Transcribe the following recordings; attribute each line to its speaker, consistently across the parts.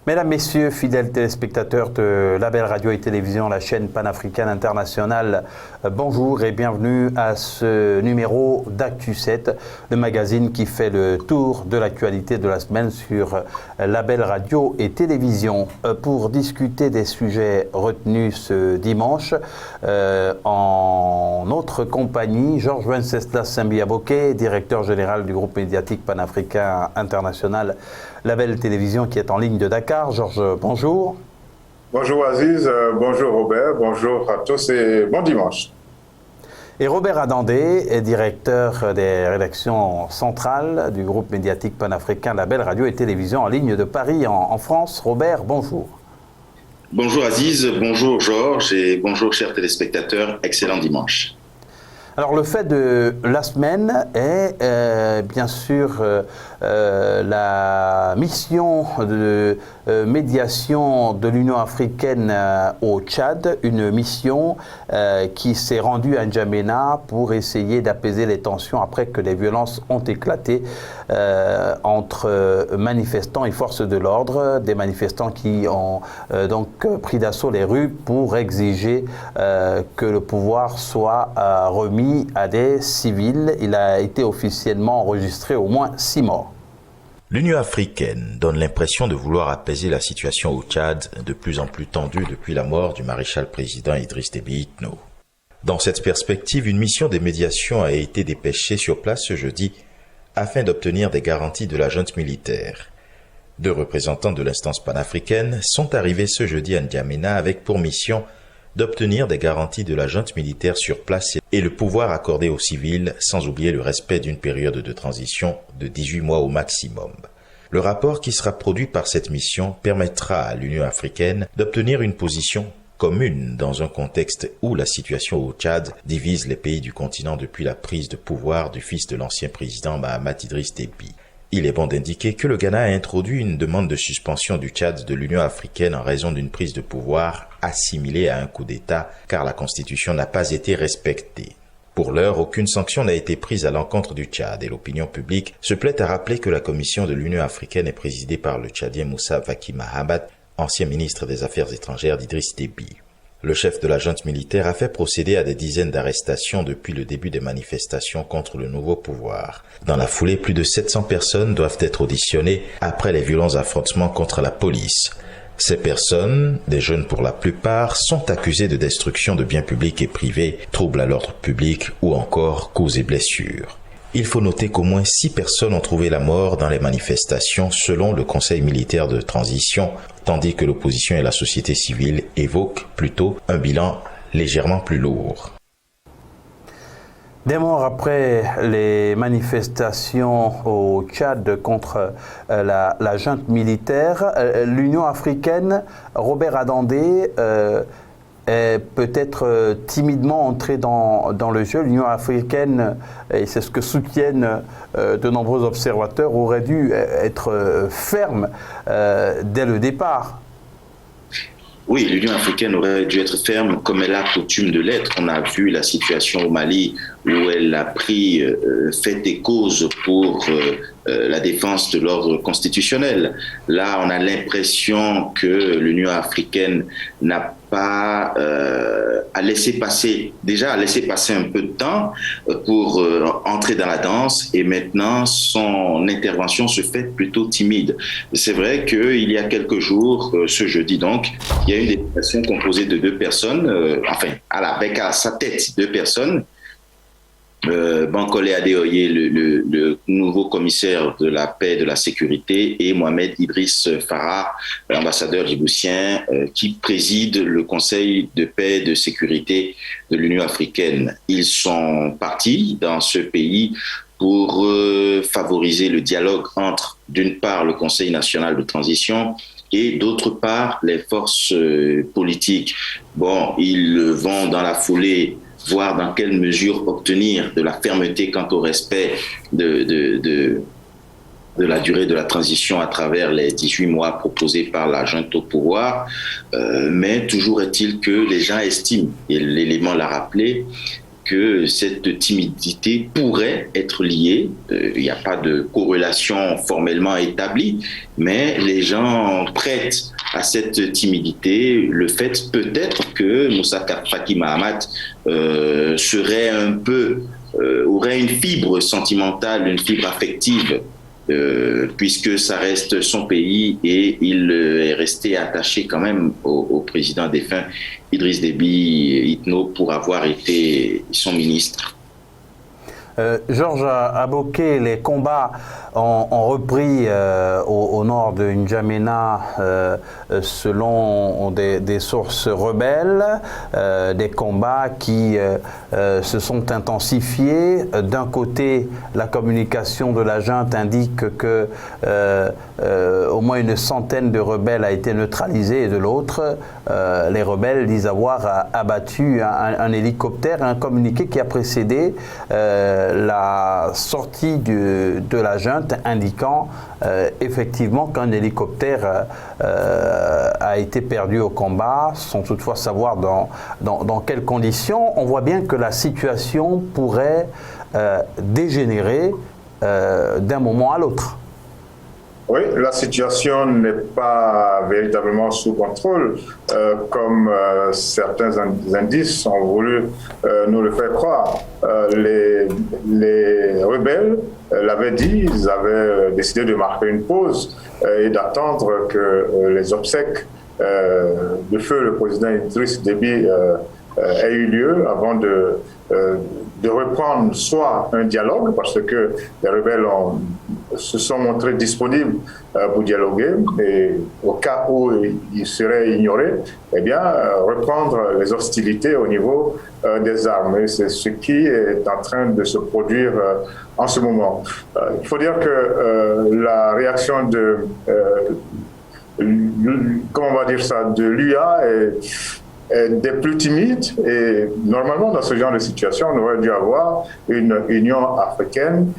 Speaker 1: Mesdames, Messieurs, fidèles téléspectateurs de Label Radio et Télévision, la chaîne panafricaine internationale, bonjour et bienvenue à ce numéro d'Actu 7, le magazine qui fait le tour de l'actualité de la semaine sur Label Radio et Télévision. Pour discuter des sujets retenus ce dimanche, en notre compagnie, Georges Wenceslas Simbiaboke, directeur général du groupe médiatique panafricain international Label Télévision, qui est en ligne de Dakar. Georges, bonjour.
Speaker 2: Bonjour Aziz, bonjour Robert, bonjour à tous et bon dimanche.
Speaker 1: Et Robert Adandé est directeur des rédactions centrales du groupe médiatique panafricain Label Radio et Télévision en ligne de Paris en France. Robert, bonjour.
Speaker 3: Bonjour Aziz, bonjour Georges et bonjour chers téléspectateurs, excellent dimanche.
Speaker 1: Alors le fait de la semaine est bien sûr la mission de médiation de l'Union africaine au Tchad, une mission qui s'est rendue à N'Djamena pour essayer d'apaiser les tensions après que les violences ont éclaté entre manifestants et forces de l'ordre, des manifestants qui ont donc pris d'assaut les rues pour exiger que le pouvoir soit remis à des civils. Il a été officiellement enregistré au moins 6 morts.
Speaker 4: L'Union africaine donne l'impression de vouloir apaiser la situation au Tchad, de plus en plus tendue depuis la mort du maréchal président Idriss Déby Itno. Dans cette perspective, une mission de médiation a été dépêchée sur place ce jeudi afin d'obtenir des garanties de la junte militaire. 2 représentants de l'instance panafricaine sont arrivés ce jeudi à N'Djamena avec pour mission d'obtenir des garanties de la junte militaire sur place et le pouvoir accordé aux civils, sans oublier le respect d'une période de transition de 18 mois au maximum. Le rapport qui sera produit par cette mission permettra à l'Union africaine d'obtenir une position commune dans un contexte où la situation au Tchad divise les pays du continent depuis la prise de pouvoir du fils de l'ancien président Mahamat Idriss Déby. Il est bon d'indiquer que le Ghana a introduit une demande de suspension du Tchad de l'Union africaine en raison d'une prise de pouvoir assimilée à un coup d'État, car la Constitution n'a pas été respectée. Pour l'heure, aucune sanction n'a été prise à l'encontre du Tchad et l'opinion publique se plaît à rappeler que la Commission de l'Union africaine est présidée par le Tchadien Moussa Faki Mahamat, ancien ministre des Affaires étrangères d'Idriss Déby. Le chef de la junte militaire a fait procéder à des dizaines d'arrestations depuis le début des manifestations contre le nouveau pouvoir. Dans la foulée, plus de 700 personnes doivent être auditionnées après les violents affrontements contre la police. Ces personnes, des jeunes pour la plupart, sont accusées de destruction de biens publics et privés, troubles à l'ordre public ou encore coups et blessures. Il faut noter qu'au moins 6 personnes ont trouvé la mort dans les manifestations selon le Conseil militaire de transition, tandis que l'opposition et la société civile évoquent plutôt un bilan légèrement plus lourd.
Speaker 1: Des morts après les manifestations au Tchad contre la junte militaire, l'Union africaine, Robert Adandé, est peut-être timidement entrée dans le jeu. L'Union africaine, et c'est ce que soutiennent de nombreux observateurs, aurait dû être ferme dès le départ.
Speaker 3: Oui, l'Union africaine aurait dû être ferme comme elle a coutume de l'être. On a vu la situation au Mali où elle a pris fait et cause pour la défense de l'ordre constitutionnel. Là, on a l'impression que l'Union africaine n'a pas a laissé passer un peu de temps pour entrer dans la danse et maintenant son intervention se fait plutôt timide. C'est vrai qu'il y a quelques jours, ce jeudi donc, il y a une délégation composée de 2 personnes, avec à sa tête 2 personnes, Bankole Adeoye, le nouveau commissaire de la paix et de la sécurité, et Mohamed Idriss Farah, ambassadeur djiboutien, qui préside le Conseil de paix et de sécurité de l'Union africaine. Ils sont partis dans ce pays pour favoriser le dialogue entre, d'une part, le Conseil national de transition et d'autre part, les forces politiques. Bon, ils vont dans la foulée voir dans quelle mesure obtenir de la fermeté quant au respect de la durée de la transition à travers les 18 mois proposés par la junte au pouvoir. Mais toujours est-il que les gens estiment, et l'élément l'a rappelé, que cette timidité pourrait être liée, il n'y a pas de corrélation formellement établie, mais les gens prêtent à cette timidité le fait peut-être que Moussa Faki Mahamat serait un peu, aurait une fibre sentimentale, une fibre affective, puisque ça reste son pays et il est resté attaché quand même au président défunt Idriss Déby Itno pour avoir été son ministre.
Speaker 1: Georges Aboké, les combats ont repris au nord de N'Djamena selon des sources rebelles, des combats qui se sont intensifiés. D'un côté, la communication de la junte indique que au moins une centaine de rebelles a été neutralisée, et de l'autre, les rebelles disent avoir abattu un hélicoptère, un communiqué qui a précédé la sortie de la junte indiquant effectivement qu'un hélicoptère a été perdu au combat, sans toutefois savoir dans quelles conditions. On voit bien que la situation pourrait dégénérer d'un moment à l'autre.
Speaker 2: Oui, la situation n'est pas véritablement sous contrôle, comme certains indices ont voulu nous le faire croire. Les rebelles l'avaient dit, ils avaient décidé de marquer une pause et d'attendre que les obsèques de feu le président Idriss Déby aient eu lieu avant de reprendre soit un dialogue, parce que les rebelles se sont montrés disponibles pour dialoguer, et au cas où ils seraient ignorés, eh bien, reprendre les hostilités au niveau des armes. Et c'est ce qui est en train de se produire en ce moment. Il faut dire que la réaction de l'UA est des plus timides, et normalement dans ce genre de situation on aurait dû avoir une Union africaine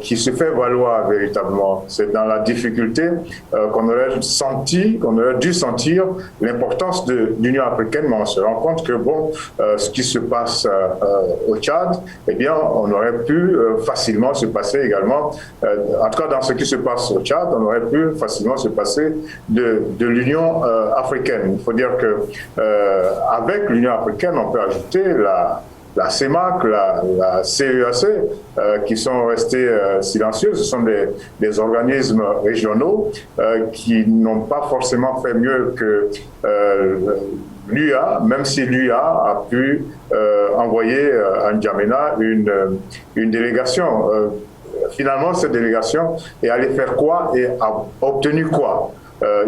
Speaker 2: qui se fait valoir véritablement. C'est dans la difficulté qu'on aurait dû sentir l'importance de l'Union africaine, mais on se rend compte que ce qui se passe au Tchad, eh bien, on aurait pu facilement se passer également, en tout cas dans ce qui se passe au Tchad, on aurait pu facilement se passer de l'Union africaine. Il faut dire que avec l'Union africaine, on peut ajouter la CEMAC, la CEAC, qui sont restés silencieux. Ce sont des organismes régionaux qui n'ont pas forcément fait mieux que l'UA, même si l'UA a pu envoyer à N'Djamena une délégation. Finalement, cette délégation est allée faire quoi et a obtenu quoi?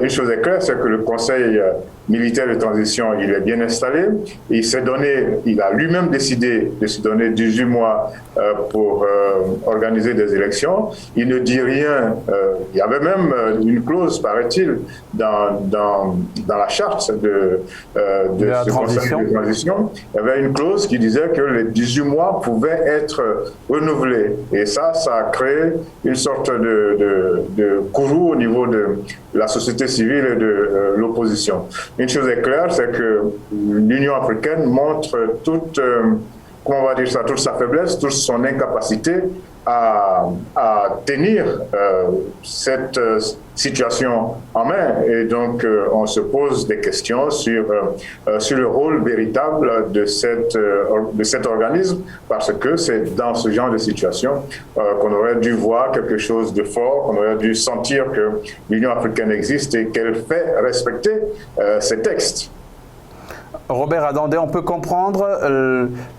Speaker 2: Une chose est claire, c'est que le Conseil militaire de transition, il est bien installé. Il a lui-même décidé de se donner 18 mois pour organiser des élections. Il ne dit rien. Il y avait même une clause, paraît-il, dans la charte de ce Conseil de transition. Il y avait une clause qui disait que les 18 mois pouvaient être renouvelés. Et ça a créé une sorte de courroux au niveau de la société civile et de l'opposition. Une chose est claire, c'est que l'Union africaine montre toute sa faiblesse, toute son incapacité à tenir cette situation en main. Et donc, on se pose des questions sur le rôle véritable de cet organisme, parce que c'est dans ce genre de situation qu'on aurait dû voir quelque chose de fort, qu'on aurait dû sentir que l'Union africaine existe et qu'elle fait respecter ses textes.
Speaker 1: Robert Adandé, on peut comprendre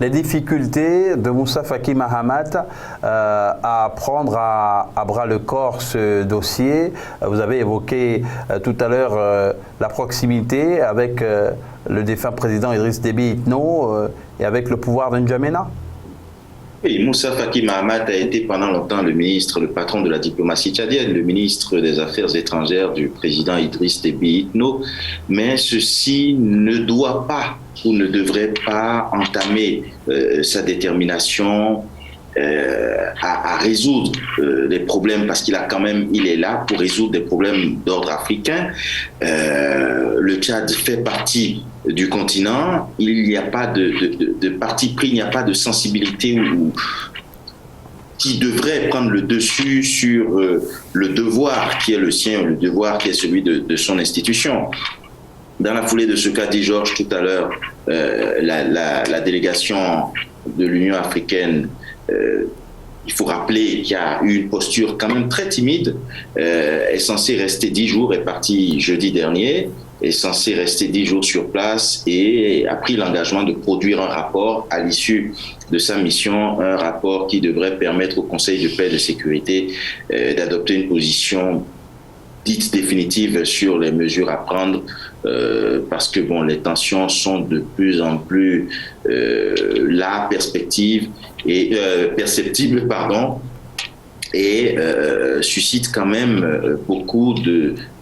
Speaker 1: les difficultés de Moussa Faki Mahamat à prendre à bras le corps ce dossier. Vous avez évoqué tout à l'heure la proximité avec le défunt président Idriss Déby Itno et avec le pouvoir de N'Djamena.
Speaker 3: Oui, Moussa Faki Mahamat a été pendant longtemps le patron de la diplomatie tchadienne, le ministre des Affaires étrangères du président Idriss Déby Itno, mais ceci ne doit pas ou ne devrait pas entamer sa détermination à résoudre les problèmes, parce qu'il est là pour résoudre des problèmes d'ordre africain. Le Tchad fait partie du continent. Il n'y a pas de parti pris, il n'y a pas de sensibilité qui devrait prendre le dessus sur le devoir qui est le sien, le devoir qui est celui de son institution. Dans la foulée de ce qu'a dit Georges tout à l'heure, la délégation de l'Union africaine, il faut rappeler qu'il y a eu une posture quand même très timide, est censée rester 10 jours, est partie jeudi dernier, est censée rester 10 jours sur place et a pris l'engagement de produire un rapport à l'issue de sa mission, un rapport qui devrait permettre au Conseil de paix et de sécurité d'adopter une position dite définitive sur les mesures à prendre, parce que les tensions sont de plus en plus perceptibles, et suscitent quand même beaucoup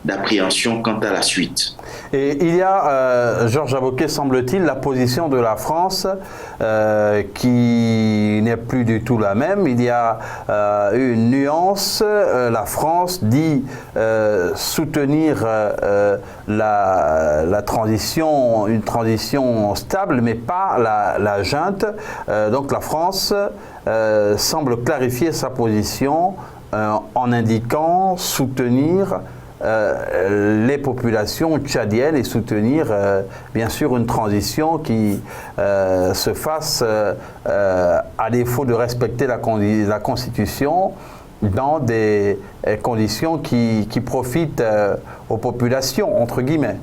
Speaker 3: d'appréhension quant à la suite.
Speaker 1: Et il y a, Georges Aboké, semble-t-il, la position de la France qui n'est plus du tout la même. Il y a une nuance. La France dit soutenir la transition, une transition stable, mais pas la junte. Donc la France semble clarifier sa position en indiquant soutenir les populations tchadiennes et soutenir bien sûr une transition qui se fasse à défaut de respecter la Constitution dans des conditions qui profitent aux populations, entre guillemets.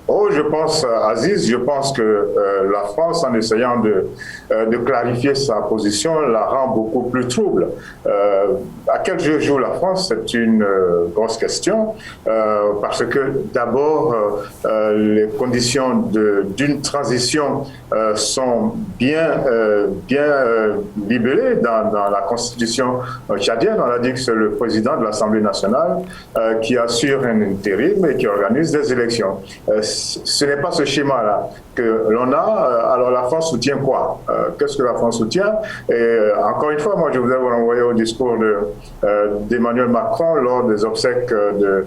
Speaker 2: Oh, je pense, Aziz, que la France, en essayant de clarifier sa position, la rend beaucoup plus trouble. À quel jeu joue la France? C'est une grosse question, parce que d'abord, les conditions d'une transition sont bien libellées dans la Constitution tchadienne. On a dit que c'est le président de l'Assemblée nationale qui assure un intérim et qui organise des élections. Ce n'est pas ce schéma-là que l'on a. Alors la France soutient quoi? Qu'est-ce que la France soutient? Et encore une fois, moi je voudrais vous renvoyer au discours d'Emmanuel Macron lors des obsèques de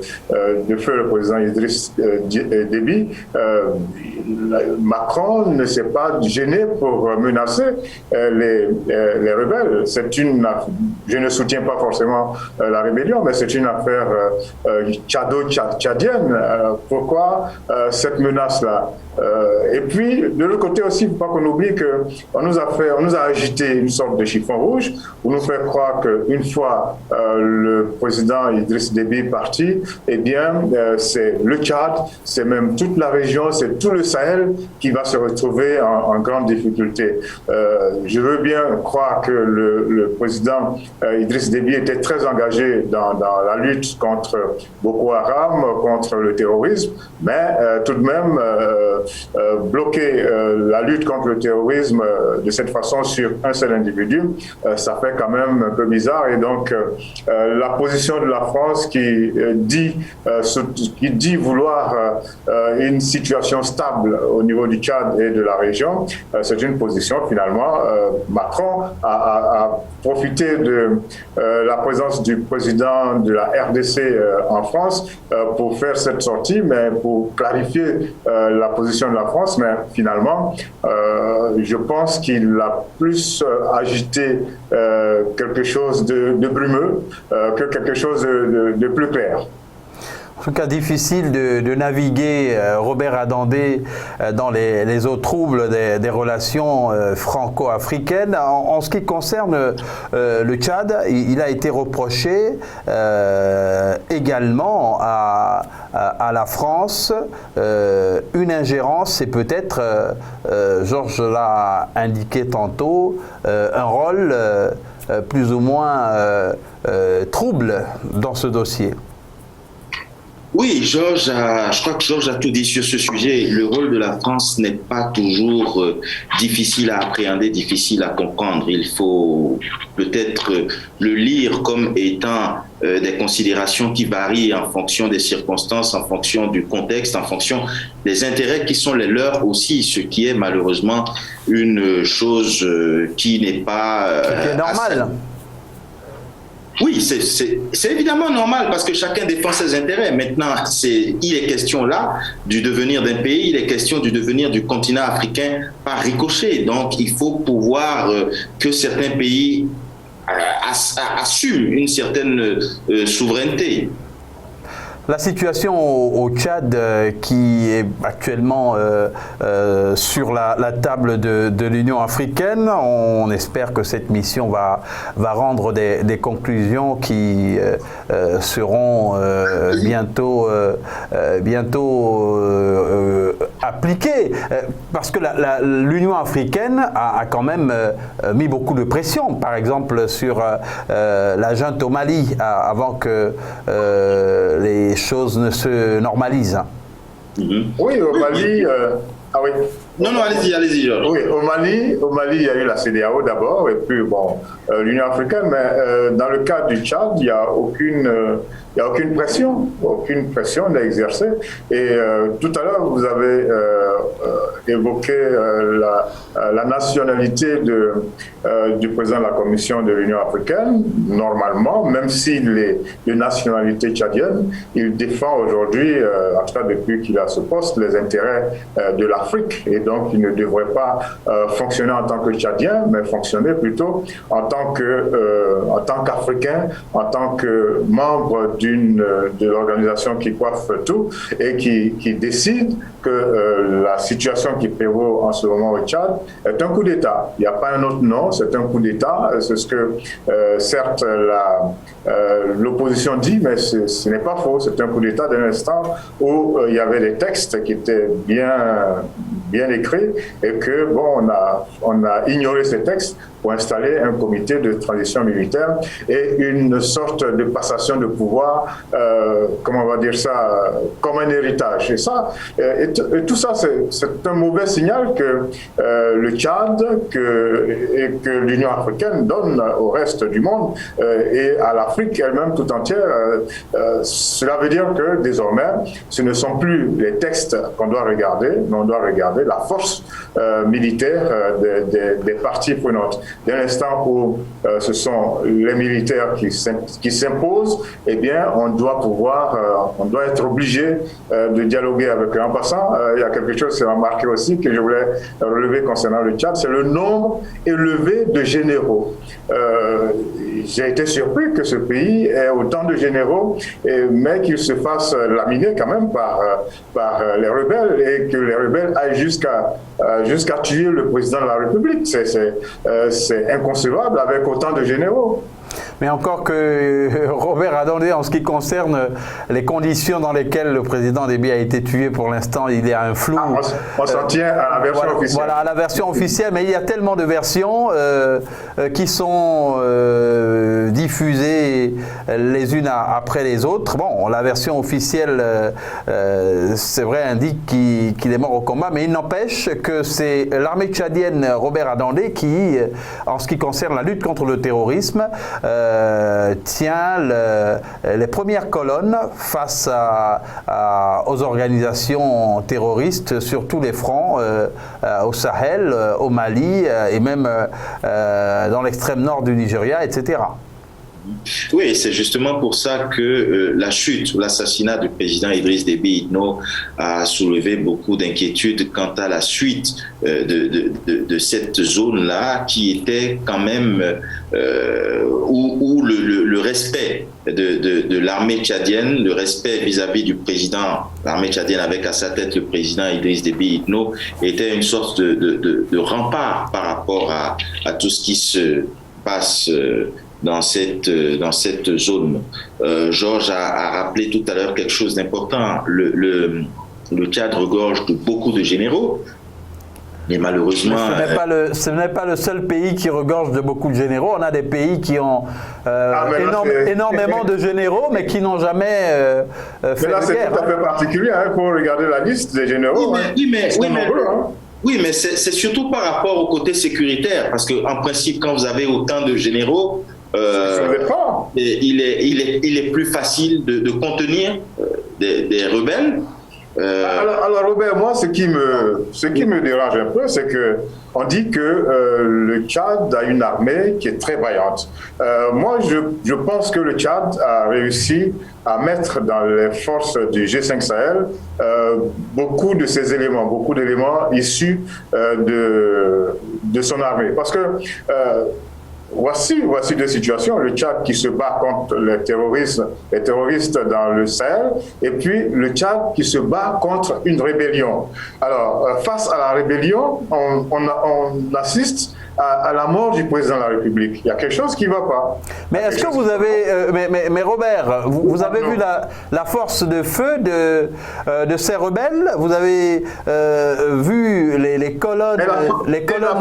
Speaker 2: feu le président Idriss Déby. Macron ne s'est pas gêné pour menacer les rebelles. Je ne soutiens pas forcément la rébellion, mais c'est une affaire tchadienne. Pourquoi cette menace-là? Et puis, de l'autre côté aussi, il ne faut pas qu'on oublie qu'on nous a agité une sorte de chiffon rouge pour nous faire croire qu'une fois le président Idriss Déby parti, eh bien, c'est le Tchad, c'est même toute la région, c'est tout le Sahel qui va se retrouver en grande difficulté. Je veux bien croire que le président Idriss Déby était très engagé dans la lutte contre Boko Haram, contre le terrorisme, mais tout de même, bloquer la lutte contre le terrorisme de cette façon sur un seul individu, ça fait quand même un peu bizarre. Et donc, la position de la France qui dit vouloir une situation stable au niveau du Tchad et de la région, c'est une position finalement. Macron a profité de la présence du président de la RDC en France pour faire cette sortie, mais pour clarifier la position de la France, mais finalement, je pense qu'il a plus agité quelque chose de brumeux que quelque chose de plus clair.
Speaker 1: En tout cas, difficile de naviguer, Robert Adandé, dans les eaux troubles des relations franco-africaines. En ce qui concerne le Tchad, il a été reproché également à la France une ingérence et peut-être, Georges l'a indiqué tantôt, un rôle plus ou moins trouble dans ce dossier.
Speaker 3: Oui, je crois que Georges a tout dit sur ce sujet. Le rôle de la France n'est pas toujours difficile à appréhender, difficile à comprendre. Il faut peut-être le lire comme étant des considérations qui varient en fonction des circonstances, en fonction du contexte, en fonction des intérêts qui sont les leurs aussi, ce qui est malheureusement une chose qui n'est pas...
Speaker 1: qui est normal.
Speaker 3: Oui, c'est évidemment normal parce que chacun défend ses intérêts. Maintenant, il est question là du devenir d'un pays, il est question du devenir du continent africain par ricochet. Donc, il faut pouvoir que certains pays assument une certaine souveraineté.
Speaker 1: La situation au Tchad qui est actuellement sur la table de l'Union africaine, on espère que cette mission va rendre des conclusions qui seront bientôt appliquées. Parce que l'Union africaine a quand même mis beaucoup de pression, par exemple sur la junte au Mali, avant que les choses ne se normalisent.
Speaker 2: Oui, au Mali... ah oui.
Speaker 3: Non, allez-y, Georges.
Speaker 2: Oui, au Mali, il y a eu la CEDEAO d'abord, et puis bon, l'Union africaine, mais dans le cas du Tchad, il n'y a aucune pression d'exercer. Et tout à l'heure, vous avez évoqué la nationalité du président de la Commission de l'Union africaine. Normalement, même s'il est de nationalité tchadienne, il défend aujourd'hui, en tout cas depuis qu'il a ce poste, les intérêts de l'Afrique. Et donc, il ne devrait pas fonctionner en tant que Tchadien, mais fonctionner plutôt en tant qu'Africain, en tant que membre de l'organisation qui coiffe tout et qui décide que la situation qui prévaut en ce moment au Tchad est un coup d'État. Il n'y a pas un autre nom, c'est un coup d'État. C'est ce que, certes, l'opposition dit, mais ce n'est pas faux. C'est un coup d'État d'un instant où il y avait des textes qui étaient bien écrits et que, bon, on a ignoré ces textes pour installer un comité de transition militaire et une sorte de passation de pouvoir, comment on va dire ça, comme un héritage. Et ça, et tout ça, c'est un mauvais signal que le Tchad et que l'Union africaine donne au reste du monde et à l'Afrique elle-même tout entière. Cela veut dire que désormais, ce ne sont plus les textes qu'on doit regarder, mais on doit regarder la force militaire des parties prenantes. Dès l'instant où ce sont les militaires qui s'imposent, eh bien, on doit être obligé de dialoguer avec eux. En passant, il y a quelque chose qui m'a marqué aussi, que je voulais relever concernant le Tchad, c'est le nombre élevé de généraux. J'ai été surpris que ce pays ait autant de généraux, mais qu'il se fasse laminer quand même par les rebelles et que les rebelles aillent jusqu'à tuer le président de la République. C'est inconcevable avec autant de généraux.
Speaker 1: Mais encore que Robert Adondé, en ce qui concerne les conditions dans lesquelles le président Déby a été tué, pour l'instant, il y a un flou.
Speaker 2: On s'en tient à la version officielle.
Speaker 1: Voilà, à la version officielle, mais il y a tellement de versions qui sont diffusées les unes après les autres. Bon, la version officielle, c'est vrai, indique qu'il est mort au combat, mais il n'empêche que c'est l'armée tchadienne Robert Adondé qui, en ce qui concerne la lutte contre le terrorisme, tient les premières colonnes face aux organisations terroristes sur tous les fronts, au Sahel, au Mali et même dans l'extrême nord du Nigeria, etc.
Speaker 3: Oui, c'est justement pour ça que la chute ou l'assassinat du président Idriss Déby Itno a soulevé beaucoup d'inquiétudes quant à la suite de cette zone-là qui était quand même où le respect de l'armée tchadienne, le respect vis-à-vis du président, l'armée tchadienne avec à sa tête le président Idriss Déby Itno, était une sorte de rempart par rapport à tout ce qui se passe dans cette zone. Georges a rappelé tout à l'heure quelque chose d'important. Le Tchad regorge de beaucoup de généraux, mais malheureusement...
Speaker 1: Ce n'est pas le seul pays qui regorge de beaucoup de généraux. On a des pays qui ont énormément de généraux, mais qui n'ont jamais fait de guerre.
Speaker 2: Mais là, c'est tout à fait particulier. Il faut regarder la liste des généraux.
Speaker 3: Oui, mais c'est surtout par rapport au côté sécuritaire, parce qu'en principe, quand vous avez autant de généraux, il est plus facile de contenir des rebelles.
Speaker 2: Alors Robert, moi ce qui me dérange un peu, c'est que on dit que le Tchad a une armée qui est très vaillante. Moi je pense que le Tchad a réussi à mettre dans les forces du G5 Sahel beaucoup d'éléments issus de son armée. Parce que Voici deux situations. Le Tchad qui se bat contre les terroristes dans le Sahel, et puis le Tchad qui se bat contre une rébellion. Alors, face à la rébellion, on assiste à la mort du président de la République. Il y a quelque chose qui ne va pas.
Speaker 1: Mais est-ce que vous avez... mais Robert, vous avez vu la force de feu de ces rebelles? Vous avez vu les colonnes...
Speaker 2: la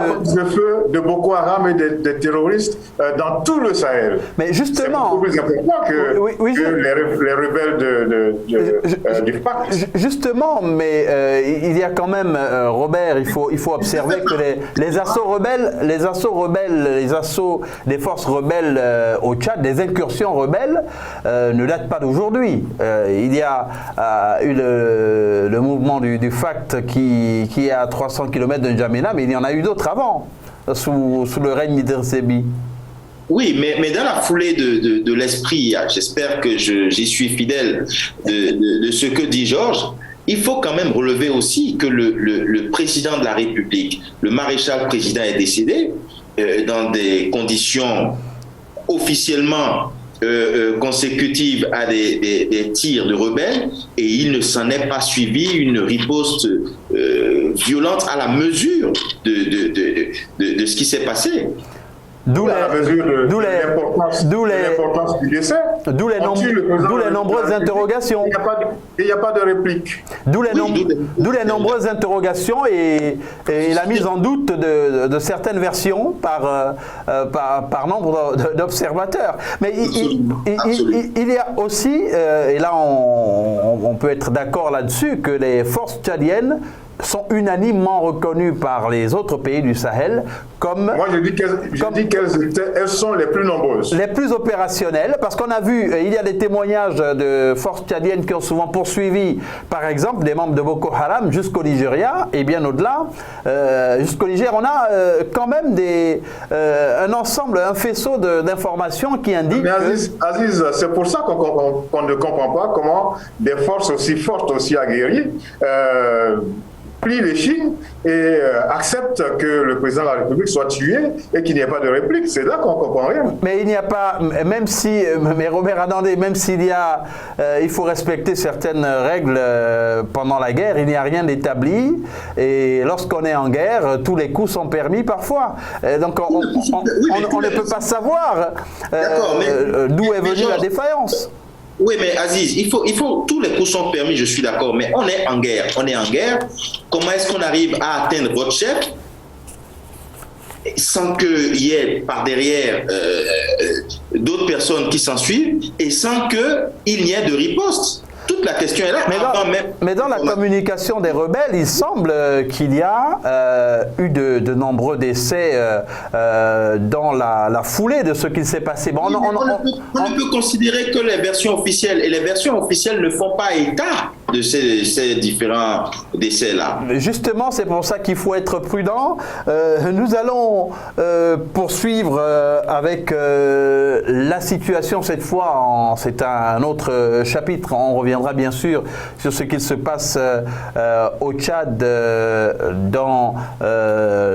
Speaker 2: force de feu de Boko Haram et des terroristes dans tout le Sahel.
Speaker 1: Mais justement...
Speaker 2: C'est beaucoup plus important que les rebelles du pacte.
Speaker 1: Justement, mais il y a quand même, Robert, il faut observer que les assauts rebelles, les assauts des forces rebelles au Tchad, des incursions rebelles, ne datent pas d'aujourd'hui. Il y a eu le mouvement du FACT qui est à 300 km de N'Djamena, mais il y en a eu d'autres avant, sous le règne d'Idriss Déby.
Speaker 3: Oui, mais dans la foulée de l'esprit, j'espère que j'y suis fidèle de ce que dit Georges. Il faut quand même relever aussi que le président de la République, le maréchal président, est décédé dans des conditions officiellement consécutives à des tirs de rebelles, et il ne s'en est pas suivi une riposte violente à la mesure de ce qui s'est passé.
Speaker 1: D'où l'importance
Speaker 2: du décès.
Speaker 1: D'où les nombreuses interrogations.
Speaker 2: Il n'y a pas de réplique.
Speaker 1: D'où les nombreuses interrogations et la mise en doute de certaines versions par nombre d'observateurs. Mais il y a aussi, et là on peut être d'accord là-dessus, que les forces tchadiennes sont unanimement reconnues par les autres pays du Sahel comme...
Speaker 2: Moi, je dis qu'elles sont les plus nombreuses.
Speaker 1: Les plus opérationnelles, parce qu'on a vu, il y a des témoignages de forces tchadiennes qui ont souvent poursuivi, par exemple, des membres de Boko Haram jusqu'au Nigeria, et bien au-delà. Jusqu'au Niger, on a quand même un ensemble, un faisceau d'informations qui indiquent...
Speaker 2: Mais Aziz, c'est pour ça qu'on ne comprend pas comment des forces aussi fortes, aussi aguerries, plient l'échine et acceptent que le président de la République soit tué et qu'il n'y ait pas de réplique. C'est là qu'on ne comprend rien.
Speaker 1: Mais il n'y a pas, même si, mais Robert, attendez, même s'il y a, il faut respecter certaines règles pendant la guerre, il n'y a rien d'établi, et lorsqu'on est en guerre, tous les coups sont permis parfois. Donc on ne peut pas savoir d'où est venue la défaillance.
Speaker 3: Oui, mais Aziz, il faut tous les coups sont permis, je suis d'accord, mais on est en guerre. Comment est-ce qu'on arrive à atteindre votre chef sans qu'il y ait par derrière d'autres personnes qui s'en suivent et sans qu'il n'y ait de riposte? Toute la question est là.
Speaker 1: Mais dans la communication des rebelles, il semble qu'il y a eu de nombreux décès dans la foulée de ce qui s'est passé. Bon,
Speaker 3: on ne peut considérer que les versions officielles, et les versions officielles ne font pas état de ces différents décès-là.
Speaker 1: Justement, c'est pour ça qu'il faut être prudent. Nous allons poursuivre avec la situation cette fois. C'est un autre chapitre. On reviendra bien sûr sur ce qu'il se passe au Tchad dans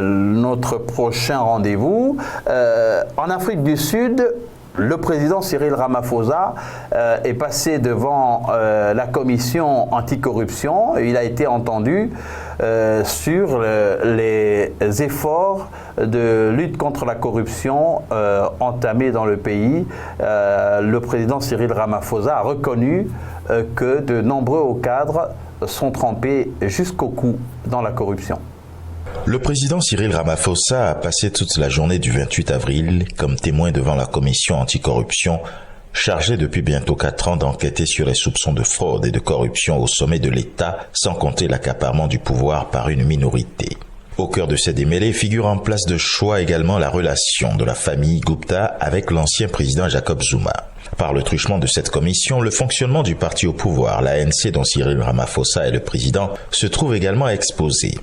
Speaker 1: notre prochain rendez-vous. En Afrique du Sud, le président Cyril Ramaphosa est passé devant la commission anticorruption. Il a été entendu sur les efforts de lutte contre la corruption entamés dans le pays. Le président Cyril Ramaphosa a reconnu que de nombreux hauts cadres sont trempés jusqu'au cou dans la corruption.
Speaker 4: Le président Cyril Ramaphosa a passé toute la journée du 28 avril comme témoin devant la commission anticorruption, chargée depuis bientôt 4 ans d'enquêter sur les soupçons de fraude et de corruption au sommet de l'État, sans compter l'accaparement du pouvoir par une minorité. Au cœur de ces démêlés figure en place de choix également la relation de la famille Gupta avec l'ancien président Jacob Zuma. Par le truchement de cette commission, le fonctionnement du parti au pouvoir, l'ANC dont Cyril Ramaphosa est le président, se trouve également exposé.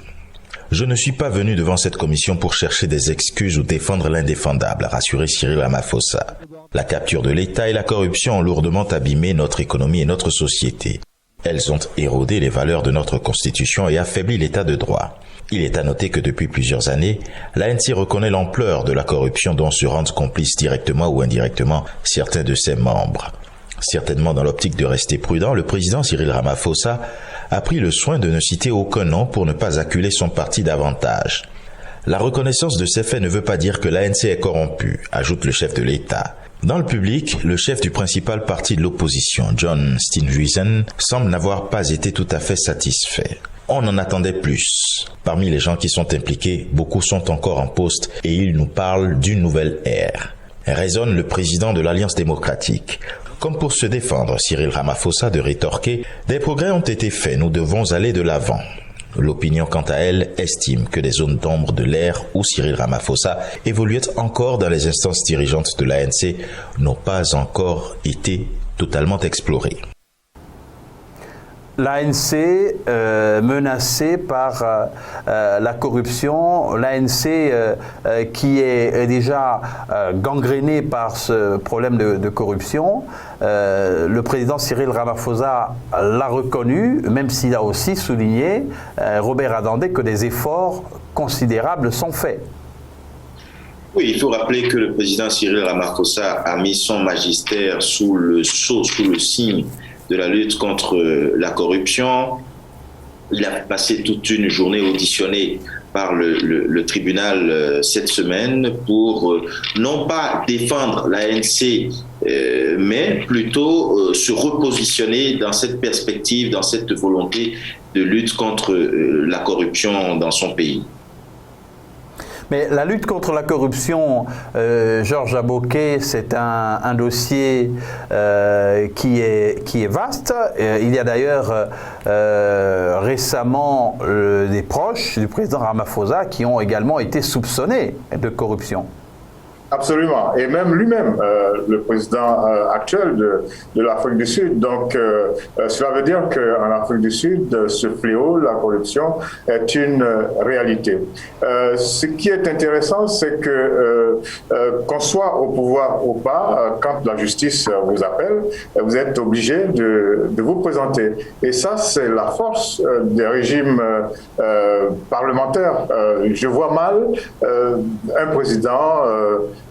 Speaker 4: Je ne suis pas venu devant cette commission pour chercher des excuses ou défendre l'indéfendable, a rassuré Cyril Ramaphosa. La capture de l'État et la corruption ont lourdement abîmé notre économie et notre société. Elles ont érodé les valeurs de notre Constitution et affaibli l'État de droit. Il est à noter que depuis plusieurs années, l'ANC reconnaît l'ampleur de la corruption dont se rendent complices directement ou indirectement certains de ses membres. Certainement dans l'optique de rester prudent, le président Cyril Ramaphosa a pris le soin de ne citer aucun nom pour ne pas acculer son parti davantage. La reconnaissance de ces faits ne veut pas dire que l'ANC est corrompue, ajoute le chef de l'État. Dans le public, le chef du principal parti de l'opposition, John Steenhuisen, semble n'avoir pas été tout à fait satisfait. On en attendait plus. Parmi les gens qui sont impliqués, beaucoup sont encore en poste et ils nous parlent d'une nouvelle ère. Raisonne le président de l'Alliance démocratique. Comme pour se défendre, Cyril Ramaphosa de rétorquer « Des progrès ont été faits, nous devons aller de l'avant ». L'opinion, quant à elle, estime que des zones d'ombre de l'ère où Cyril Ramaphosa évoluait encore dans les instances dirigeantes de l'ANC n'ont pas encore été totalement explorées.
Speaker 1: L'ANC menacée par la corruption, l'ANC qui est déjà gangrénée par ce problème de corruption. Le président Cyril Ramaphosa l'a reconnu, même s'il a aussi souligné, Robert Adandé, que des efforts considérables sont faits.
Speaker 3: Oui, il faut rappeler que le président Cyril Ramaphosa a mis son magistère sous le sceau, sous le signe de la lutte contre la corruption. Il a passé toute une journée auditionné par le tribunal cette semaine pour non pas défendre l'ANC, mais plutôt se repositionner dans cette perspective, dans cette volonté de lutte contre la corruption dans son pays.
Speaker 1: Mais la lutte contre la corruption, Georges Aboké, c'est un dossier qui est vaste. Il y a d'ailleurs récemment des proches du président Ramaphosa qui ont également été soupçonnés de corruption.
Speaker 2: Absolument, et même lui-même, le président actuel de l'Afrique du Sud. Donc, cela veut dire qu'en Afrique du Sud, ce fléau, la corruption, est une réalité. Ce qui est intéressant, c'est que qu'on soit au pouvoir ou pas, quand la justice vous appelle, vous êtes obligé de vous présenter. Et ça, c'est la force des régimes parlementaires. Je vois mal un président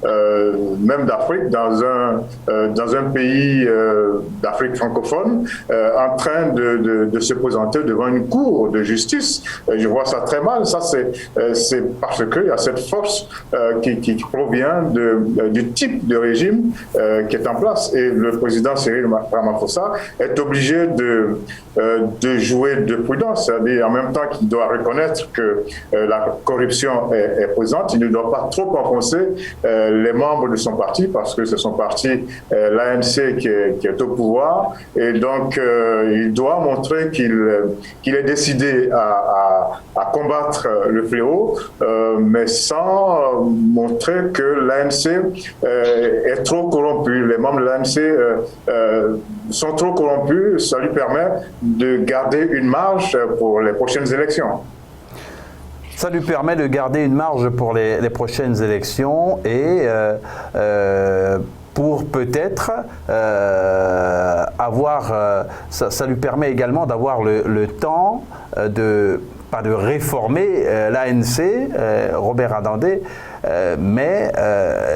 Speaker 2: même d'Afrique, dans un pays d'Afrique francophone, en train de se présenter devant une cour de justice. Je vois ça très mal. Ça, c'est parce qu'il y a cette force qui provient du type de régime qui est en place. Et le président Cyril Ramaphosa est obligé de jouer de prudence, c'est-à-dire en même temps qu'il doit reconnaître que la corruption est présente, il ne doit pas trop enfoncer les membres de son parti, parce que c'est son parti, l'ANC, qui est au pouvoir, et donc il doit montrer qu'il est décidé à combattre le fléau, mais sans montrer que l'ANC est trop corrompu. Les membres de l'ANC sont trop corrompus, ça lui permet de garder une marge pour les prochaines élections.
Speaker 1: Ça lui permet de garder une marge pour les prochaines élections et pour peut-être avoir... ça lui permet également d'avoir le temps pas de réformer l'ANC, Robert Adandé, mais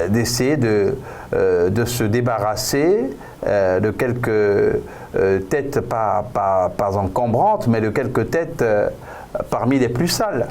Speaker 1: d'essayer de se débarrasser de quelques têtes, pas encombrantes, mais de quelques têtes parmi les plus sales.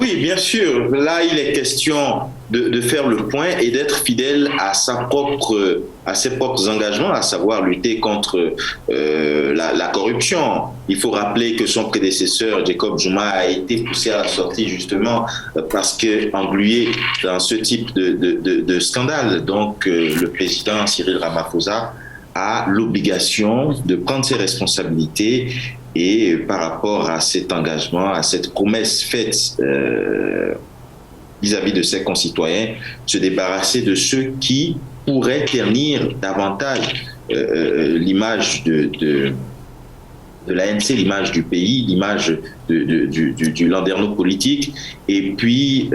Speaker 3: Oui, bien sûr. Là, il est question de faire le point et d'être fidèle à ses propres engagements, à savoir lutter contre la corruption. Il faut rappeler que son prédécesseur, Jacob Zuma, a été poussé à la sortie justement parce qu'englué dans ce type de scandale. Donc, le président Cyril Ramaphosa a l'obligation de prendre ses responsabilités et par rapport à cet engagement, à cette promesse faite vis-à-vis de ses concitoyens, se débarrasser de ceux qui pourraient ternir davantage l'image de l'ANC, l'image du pays, l'image du landerneau politique, et puis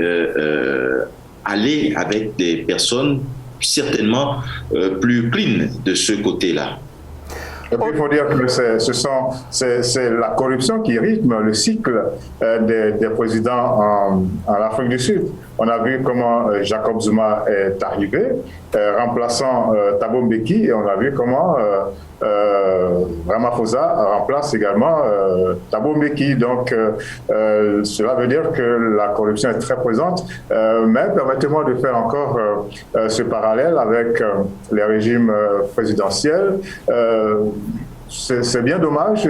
Speaker 3: aller avec des personnes certainement plus clean de ce côté-là.
Speaker 2: Et puis, il faut dire que c'est la corruption qui rythme le cycle des présidents en Afrique du Sud. On a vu comment Jacob Zuma est arrivé, remplaçant Thabo Mbeki, et on a vu comment Ramaphosa remplace également Thabo Mbeki. Donc, cela veut dire que la corruption est très présente. Mais permettez-moi de faire encore ce parallèle avec les régimes présidentiels. C'est bien dommage.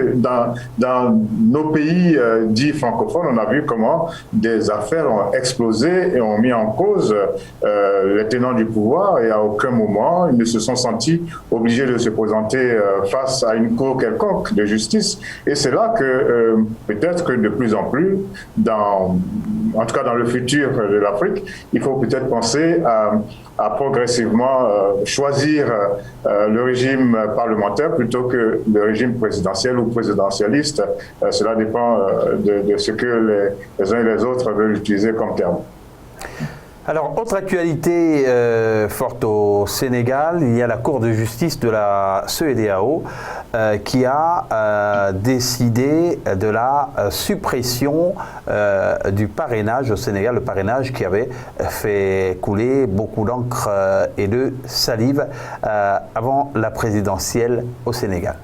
Speaker 2: Dans nos pays dits francophones, on a vu comment des affaires ont explosé et ont mis en cause les tenants du pouvoir, et à aucun moment ils ne se sont sentis obligés de se présenter face à une cour quelconque de justice. Et c'est là que peut-être que de plus en plus, en tout cas dans le futur de l'Afrique, il faut peut-être penser à progressivement choisir le régime parlementaire plutôt que le régime présidentiel ou présidentialiste. Cela dépend de ce que les uns et les autres veulent utiliser comme terme.
Speaker 1: Alors, autre actualité forte au Sénégal, il y a la Cour de justice de la CEDEAO qui a décidé de la suppression du parrainage au Sénégal, le parrainage qui avait fait couler beaucoup d'encre et de salive avant la présidentielle au Sénégal.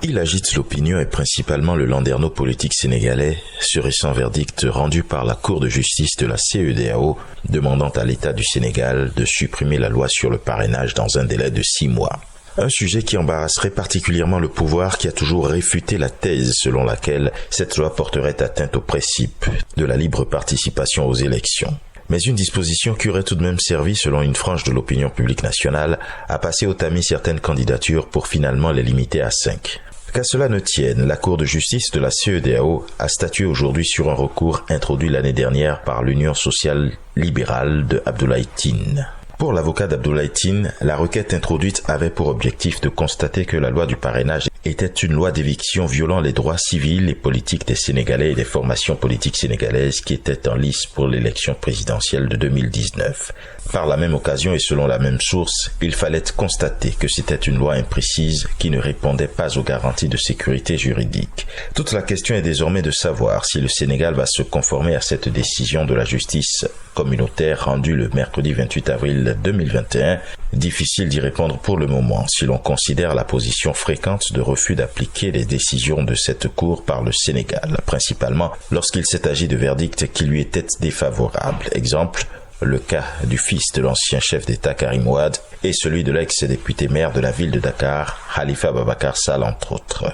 Speaker 4: Il agite l'opinion et principalement le landerneau politique sénégalais, ce récent verdict rendu par la Cour de justice de la CEDEAO demandant à l'État du Sénégal de supprimer la loi sur le parrainage dans un délai de 6 mois. Un sujet qui embarrasserait particulièrement le pouvoir qui a toujours réfuté la thèse selon laquelle cette loi porterait atteinte au principe de la libre participation aux élections. Mais une disposition qui aurait tout de même servi, selon une frange de l'opinion publique nationale, à passer au tamis certaines candidatures pour finalement les limiter à 5. Qu'à cela ne tienne, la Cour de justice de la CEDEAO a statué aujourd'hui sur un recours introduit l'année dernière par l'Union sociale libérale de Abdoulaye Tine. Pour l'avocat d'Abdoulaye Tine, la requête introduite avait pour objectif de constater que la loi du parrainage était une loi d'éviction violant les droits civils et politiques des Sénégalais et des formations politiques sénégalaises qui étaient en lice pour l'élection présidentielle de 2019. Par la même occasion et selon la même source, il fallait constater que c'était une loi imprécise qui ne répondait pas aux garanties de sécurité juridique. Toute la question est désormais de savoir si le Sénégal va se conformer à cette décision de la justice communautaire rendue le mercredi 28 avril 2021. Difficile d'y répondre pour le moment si l'on considère la position fréquente de refus d'appliquer les décisions de cette Cour par le Sénégal, principalement lorsqu'il s'est agi de verdicts qui lui étaient défavorables. Exemple, le cas du fils de l'ancien chef d'État Karim Wade et celui de l'ex-député maire de la ville de Dakar, Khalifa Babacar Sall, entre autres.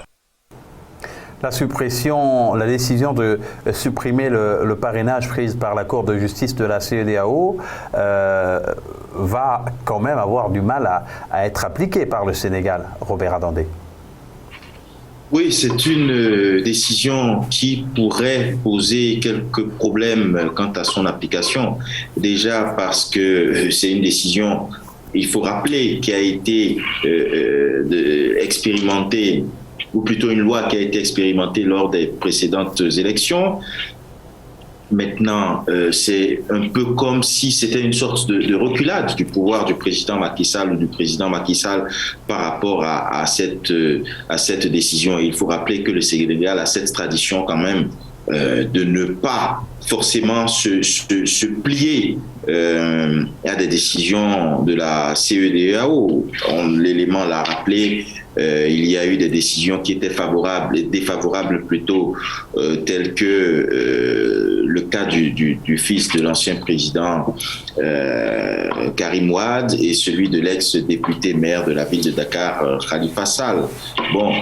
Speaker 1: La décision de supprimer le parrainage prise par la Cour de justice de la CEDEAO va quand même avoir du mal à être appliquée par le Sénégal, Robert Adandé.
Speaker 3: Oui, c'est une décision qui pourrait poser quelques problèmes quant à son application. Déjà parce que c'est une décision, il faut rappeler, qui a été expérimentée, ou plutôt une loi qui a été expérimentée lors des précédentes élections. Maintenant, c'est un peu comme si c'était une sorte de reculade du pouvoir du président Macky Sall ou du président Macky Sall par rapport à cette décision. Et il faut rappeler que le Sénégal a cette tradition quand même de ne pas forcément se plier à des décisions de la CEDEAO. L'élément l'a rappelé. Il y a eu des décisions qui étaient favorables et défavorables plutôt, telles que le cas du fils de l'ancien président Karim Wade et celui de l'ex-député maire de la ville de Dakar, Khalifa Sall. Bon,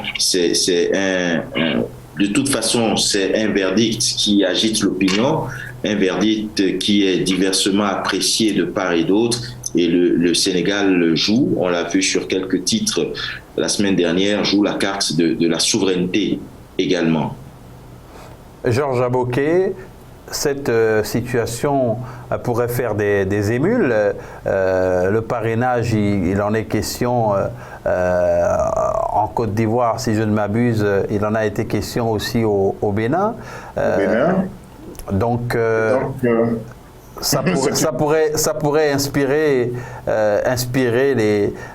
Speaker 3: de toute façon, c'est un verdict qui agite l'opinion, un verdict qui est diversement apprécié de part et d'autre. Et le Sénégal le joue, on l'a vu sur quelques titres la semaine dernière, joue la carte de la souveraineté également.
Speaker 1: Georges Aboké, cette situation pourrait faire des émules. Le parrainage, il en est question en Côte d'Ivoire, si je ne m'abuse, il en a été question aussi au Bénin. Donc, ça pourrait inspirer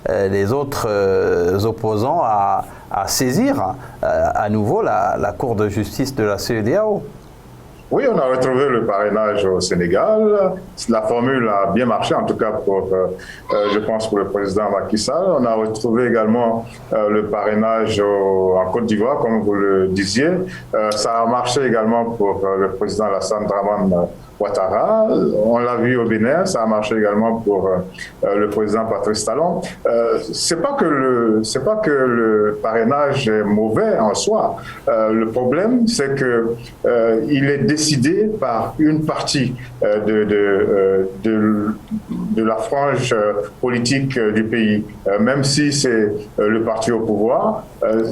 Speaker 1: les autres opposants à saisir à nouveau la Cour de justice de la CEDEAO.
Speaker 2: Oui, on a retrouvé le parrainage au Sénégal. La formule a bien marché, en tout cas je pense pour le président Macky Sall. On a retrouvé également le parrainage en Côte d'Ivoire, comme vous le disiez. Ça a marché également pour le président Alassane Dramane Ouattara. On l'a vu au Bénin, ça a marché également pour le président Patrice Talon. C'est pas que le parrainage est mauvais en soi. Le problème, c'est que il est décidé par une partie de la frange politique du pays, même si c'est le parti au pouvoir.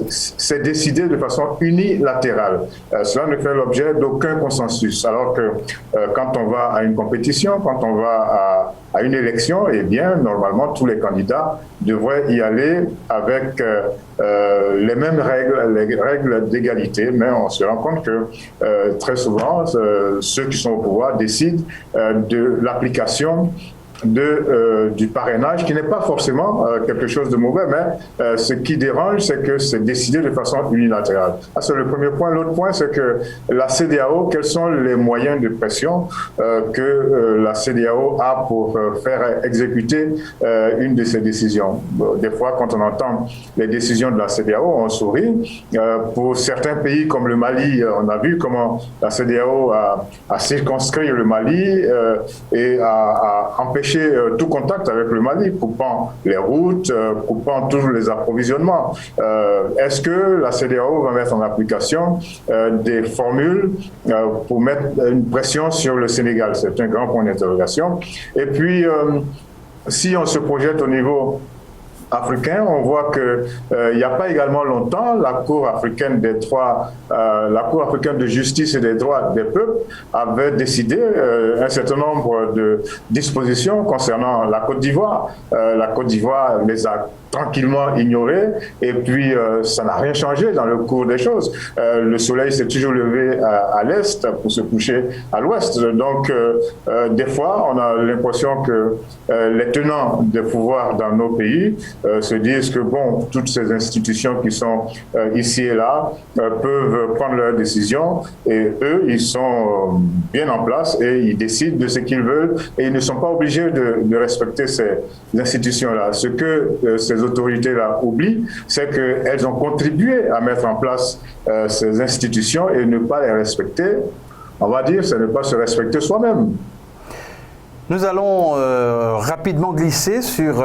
Speaker 2: C'est décidé de façon unilatérale. Cela ne fait l'objet d'aucun consensus, alors que quand on va à une compétition, quand on va à une élection, eh bien, normalement, tous les candidats devraient y aller avec les mêmes règles, les règles d'égalité, mais on se rend compte que très souvent, ceux qui sont au pouvoir décident de l'application du parrainage, qui n'est pas forcément quelque chose de mauvais, mais ce qui dérange, c'est que c'est décidé de façon unilatérale. C'est le premier point. L'autre point, c'est que la CEDEAO, quels sont les moyens de pression que la CEDEAO a pour faire exécuter une de ses décisions? Des fois, quand on entend les décisions de la CEDEAO, on sourit. Pour certains pays comme le Mali, on a vu comment la CEDEAO a circonscrit le Mali et a empêché tout contact avec le Mali, coupant les routes, coupant tous les approvisionnements. Est-ce que la CEDEAO va mettre en application des formules pour mettre une pression sur le Sénégal? C'est un grand point d'interrogation. Et puis, si on se projette au niveau africain, on voit que il n'y a pas également longtemps, la Cour africaine de justice et des droits des peuples avait décidé un certain nombre de dispositions concernant la Côte d'Ivoire. La Côte d'Ivoire les a tranquillement ignorées et puis ça n'a rien changé dans le cours des choses. Le soleil s'est toujours levé à l'est pour se coucher à l'ouest. Donc des fois, on a l'impression que les tenants des pouvoirs dans nos pays se disent que bon, toutes ces institutions qui sont ici et là peuvent prendre leurs décisions et eux, ils sont bien en place et ils décident de ce qu'ils veulent et ils ne sont pas obligés de respecter ces institutions-là. Ce que ces autorités-là oublient, c'est qu'elles ont contribué à mettre en place ces institutions et ne pas les respecter, on va dire, c'est ne pas se respecter soi-même.
Speaker 1: Nous allons rapidement glisser sur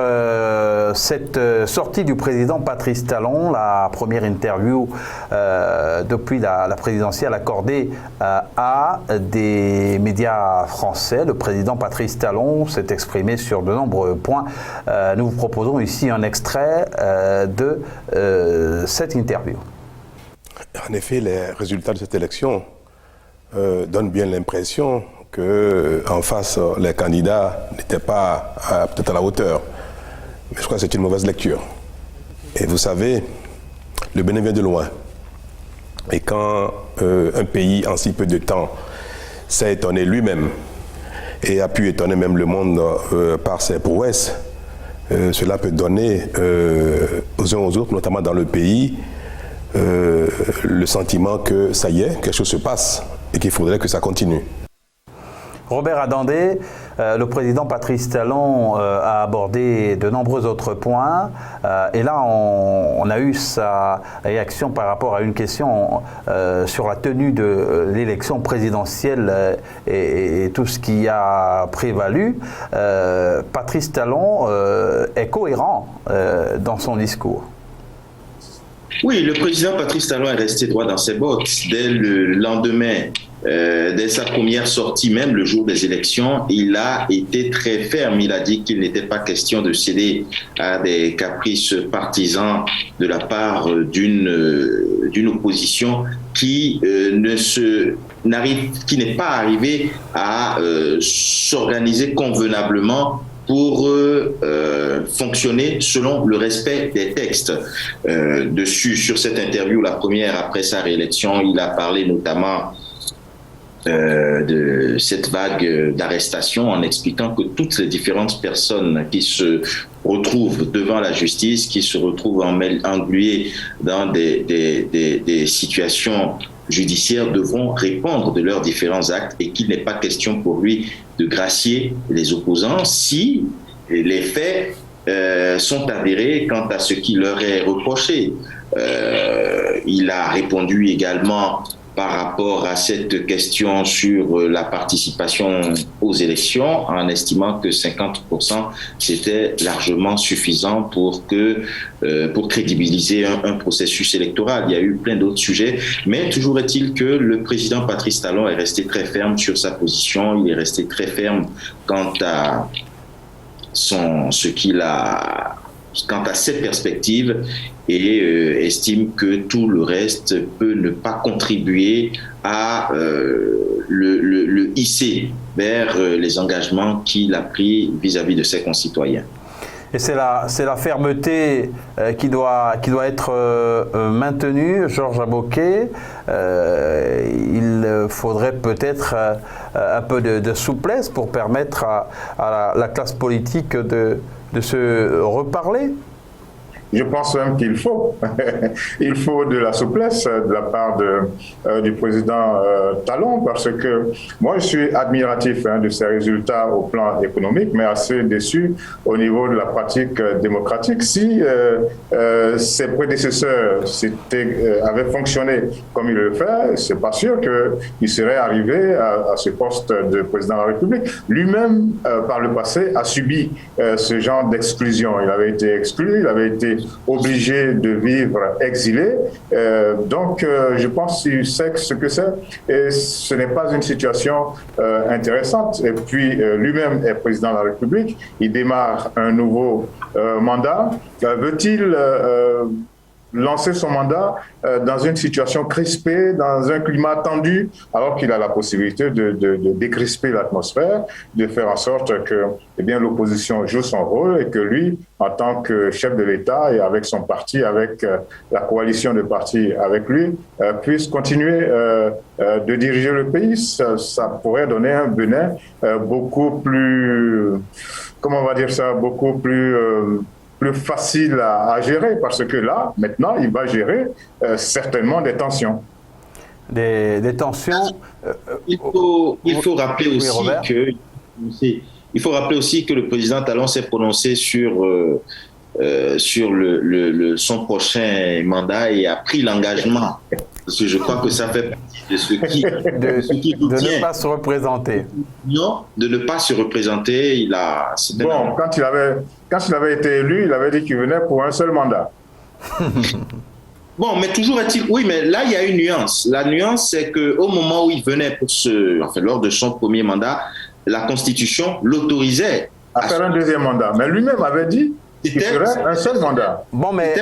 Speaker 1: cette sortie du président Patrice Talon, la première interview depuis la présidentielle accordée à des médias français. Le président Patrice Talon s'est exprimé sur de nombreux points. Nous vous proposons ici un extrait de cette interview.
Speaker 5: En effet, les résultats de cette élection donnent bien l'impression qu'en face, les candidats n'étaient pas peut-être à la hauteur. Mais je crois que c'est une mauvaise lecture. Et vous savez, le Bénin vient de loin. Et quand un pays, en si peu de temps, s'est étonné lui-même et a pu étonner même le monde par ses prouesses, cela peut donner aux uns aux autres, notamment dans le pays, le sentiment que ça y est, quelque chose se passe et qu'il faudrait que ça continue.
Speaker 1: Robert Adandé, le président Patrice Talon a abordé de nombreux autres points et là on a eu sa réaction par rapport à une question sur la tenue de l'élection présidentielle et tout ce qui a prévalu. Patrice Talon est cohérent dans son discours.
Speaker 3: Oui, le président Patrice Talon est resté droit dans ses bottes. Dès le lendemain, dès sa première sortie, même le jour des élections, il a été très ferme. Il a dit qu'il n'était pas question de céder à des caprices partisans de la part d'une opposition qui n'est pas arrivée à s'organiser convenablement pour fonctionner selon le respect des textes. Sur cette interview, la première après sa réélection, il a parlé notamment de cette vague d'arrestations en expliquant que toutes les différentes personnes qui se retrouvent devant la justice, qui se retrouvent engluées dans des situations judiciaires devront répondre de leurs différents actes et qu'il n'est pas question pour lui de gracier les opposants si les faits sont avérés quant à ce qui leur est reproché. Il a répondu également par rapport à cette question sur la participation aux élections, en estimant que 50% c'était largement suffisant pour crédibiliser un processus électoral. Il y a eu plein d'autres sujets, mais toujours est-il que le président Patrice Talon est resté très ferme sur sa position, il est resté très ferme quant à quant à ses perspectives et estime que tout le reste peut ne pas contribuer à le hisser vers les engagements qu'il a pris vis-à-vis de ses concitoyens.
Speaker 1: Et c'est la fermeté qui doit être maintenue, Georges Aboké. Il faudrait peut-être un peu de souplesse pour permettre à la classe politique de se reparler.
Speaker 2: Je pense même qu'il faut. Il faut de la souplesse de la part du président Talon, parce que moi, je suis admiratif de ses résultats au plan économique, mais assez déçu au niveau de la pratique démocratique. Si ses prédécesseurs avaient fonctionné comme il le fait, c'est pas sûr qu'il serait arrivé à ce poste de président de la République. Lui-même, par le passé, a subi ce genre d'exclusion. Il avait été exclu, il avait été obligé de vivre exilé. Donc, je pense qu'il sait ce que c'est. Et ce n'est pas une situation intéressante. Et puis, lui-même est président de la République. Il démarre un nouveau mandat. Veut-il lancer son mandat dans une situation crispée, dans un climat tendu, alors qu'il a la possibilité de décrisper l'atmosphère, de faire en sorte que l'opposition joue son rôle et que lui, en tant que chef de l'État et avec son parti, avec la coalition de partis avec lui, puisse continuer de diriger le pays. Ça pourrait donner un Bénin beaucoup plus, comment on va dire ça, beaucoup plus facile à gérer, parce que là, maintenant, il va gérer certainement des tensions.
Speaker 1: Des tensions.
Speaker 3: Il faut rappeler aussi que le président Talon s'est prononcé sur son prochain mandat et a pris l'engagement. Parce que je crois que ça fait partie de ce qui
Speaker 1: de ne pas se représenter.
Speaker 3: Non, de ne pas se représenter.
Speaker 2: Bon, quand il avait été élu, il avait dit qu'il venait pour un seul mandat.
Speaker 3: Bon, mais toujours est-il... Oui, mais là, il y a une nuance. La nuance, c'est qu'au moment où il venait lors de son premier mandat, la Constitution l'autorisait
Speaker 2: à faire un deuxième mandat. Mais lui-même avait dit qu'il ferait un seul mandat.
Speaker 1: Bon, mais
Speaker 3: et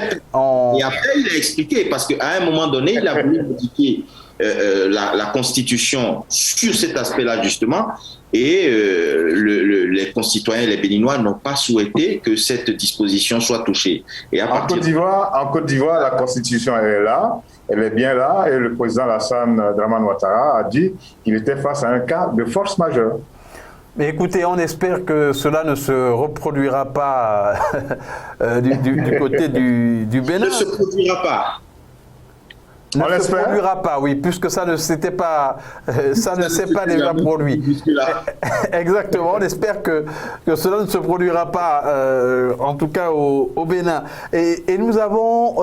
Speaker 3: après, il a expliqué, parce qu'à un moment donné, il a voulu modifier la Constitution sur cet aspect-là, justement, et les concitoyens, les Béninois n'ont pas souhaité que cette disposition soit touchée. Et
Speaker 2: en Côte d'Ivoire, la Constitution, elle est là, elle est bien là, et le président Alassane Dramane Ouattara a dit qu'il était face à un cas de force majeure.
Speaker 1: Mais écoutez, on espère que cela ne se reproduira pas du côté du Bénin.
Speaker 3: Ne se produira pas.
Speaker 1: Ne se produira pas, oui, puisque ça ne s'était pas, ça ne s'est pas déjà produit. Exactement, on espère que cela ne se produira pas, en tout cas au Bénin. Et nous avons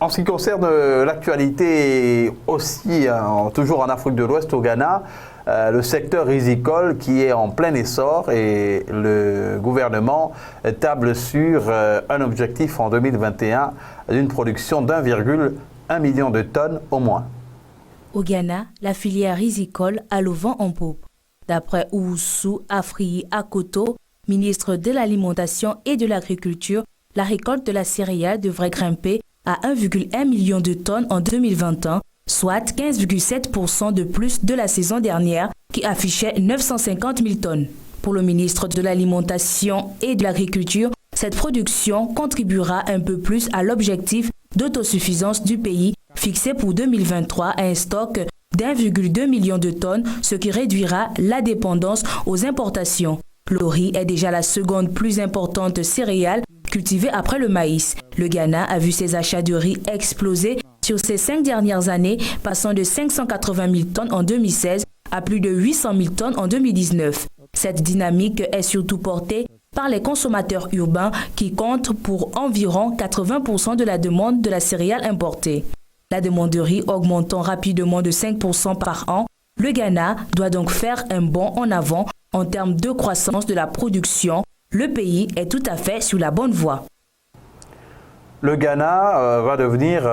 Speaker 1: En ce qui concerne l'actualité aussi, toujours en Afrique de l'Ouest, au Ghana, le secteur rizicole qui est en plein essor et le gouvernement table sur un objectif en 2021 d'une production d'1,1 million de tonnes au moins.
Speaker 6: Au Ghana, la filière rizicole a le vent en poupe. D'après Oussou Afriyi Akoto, ministre de l'Alimentation et de l'Agriculture, la récolte de la céréale devrait grimper à 1,1 million de tonnes en 2021, soit 15,7% de plus de la saison dernière qui affichait 950 000 tonnes. Pour le ministre de l'Alimentation et de l'Agriculture, cette production contribuera un peu plus à l'objectif d'autosuffisance du pays fixé pour 2023 à un stock d'1,2 million de tonnes, ce qui réduira la dépendance aux importations. Le riz est déjà la seconde plus importante céréale cultivée après le maïs. Le Ghana a vu ses achats de riz exploser sur ces 5 dernières années, passant de 580 000 tonnes en 2016 à plus de 800 000 tonnes en 2019. Cette dynamique est surtout portée par les consommateurs urbains qui comptent pour environ 80% de la demande de la céréale importée. La demande de riz augmentant rapidement de 5% par an, le Ghana doit donc faire un bond en avant en termes de croissance de la production. Le pays est tout à fait sur la bonne voie.
Speaker 1: Le Ghana va devenir,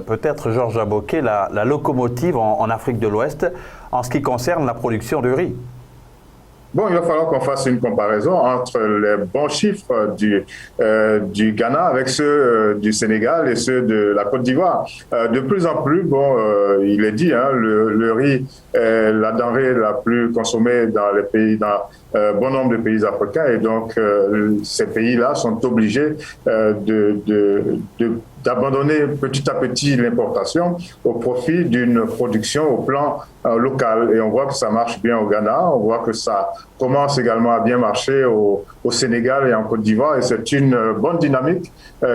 Speaker 1: peut-être Georges Aboké, la locomotive en Afrique de l'Ouest en ce qui concerne la production de riz.
Speaker 2: Bon, il va falloir qu'on fasse une comparaison entre les bons chiffres du Ghana avec ceux du Sénégal et ceux de la Côte d'Ivoire. De plus en plus, il est dit, le riz est la denrée la plus consommée dans les pays, dans bon nombre de pays africains, et donc ces pays-là sont obligés d'abandonner petit à petit l'importation au profit d'une production au plan local. Et on voit que ça marche bien au Ghana, on voit que ça commence également à bien marcher au Sénégal et en Côte d'Ivoire, et c'est une bonne dynamique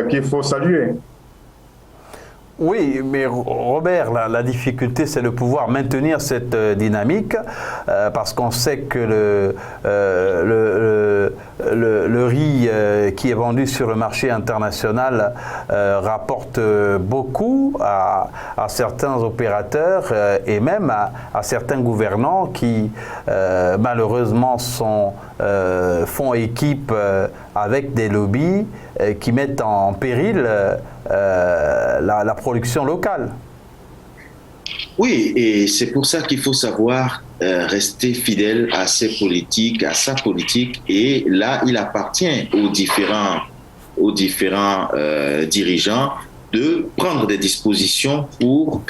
Speaker 2: qu'il faut saluer.
Speaker 1: Oui, mais Robert, la difficulté, c'est de pouvoir maintenir cette dynamique parce qu'on sait que le riz qui est vendu sur le marché international rapporte beaucoup à certains opérateurs et même à certains gouvernants qui malheureusement font équipe avec des lobbies qui mettent en péril la production locale.
Speaker 3: Oui, et c'est pour ça qu'il faut savoir rester fidèle à ses politiques, à sa politique, et là, il appartient aux différents dirigeants de prendre des dispositions pour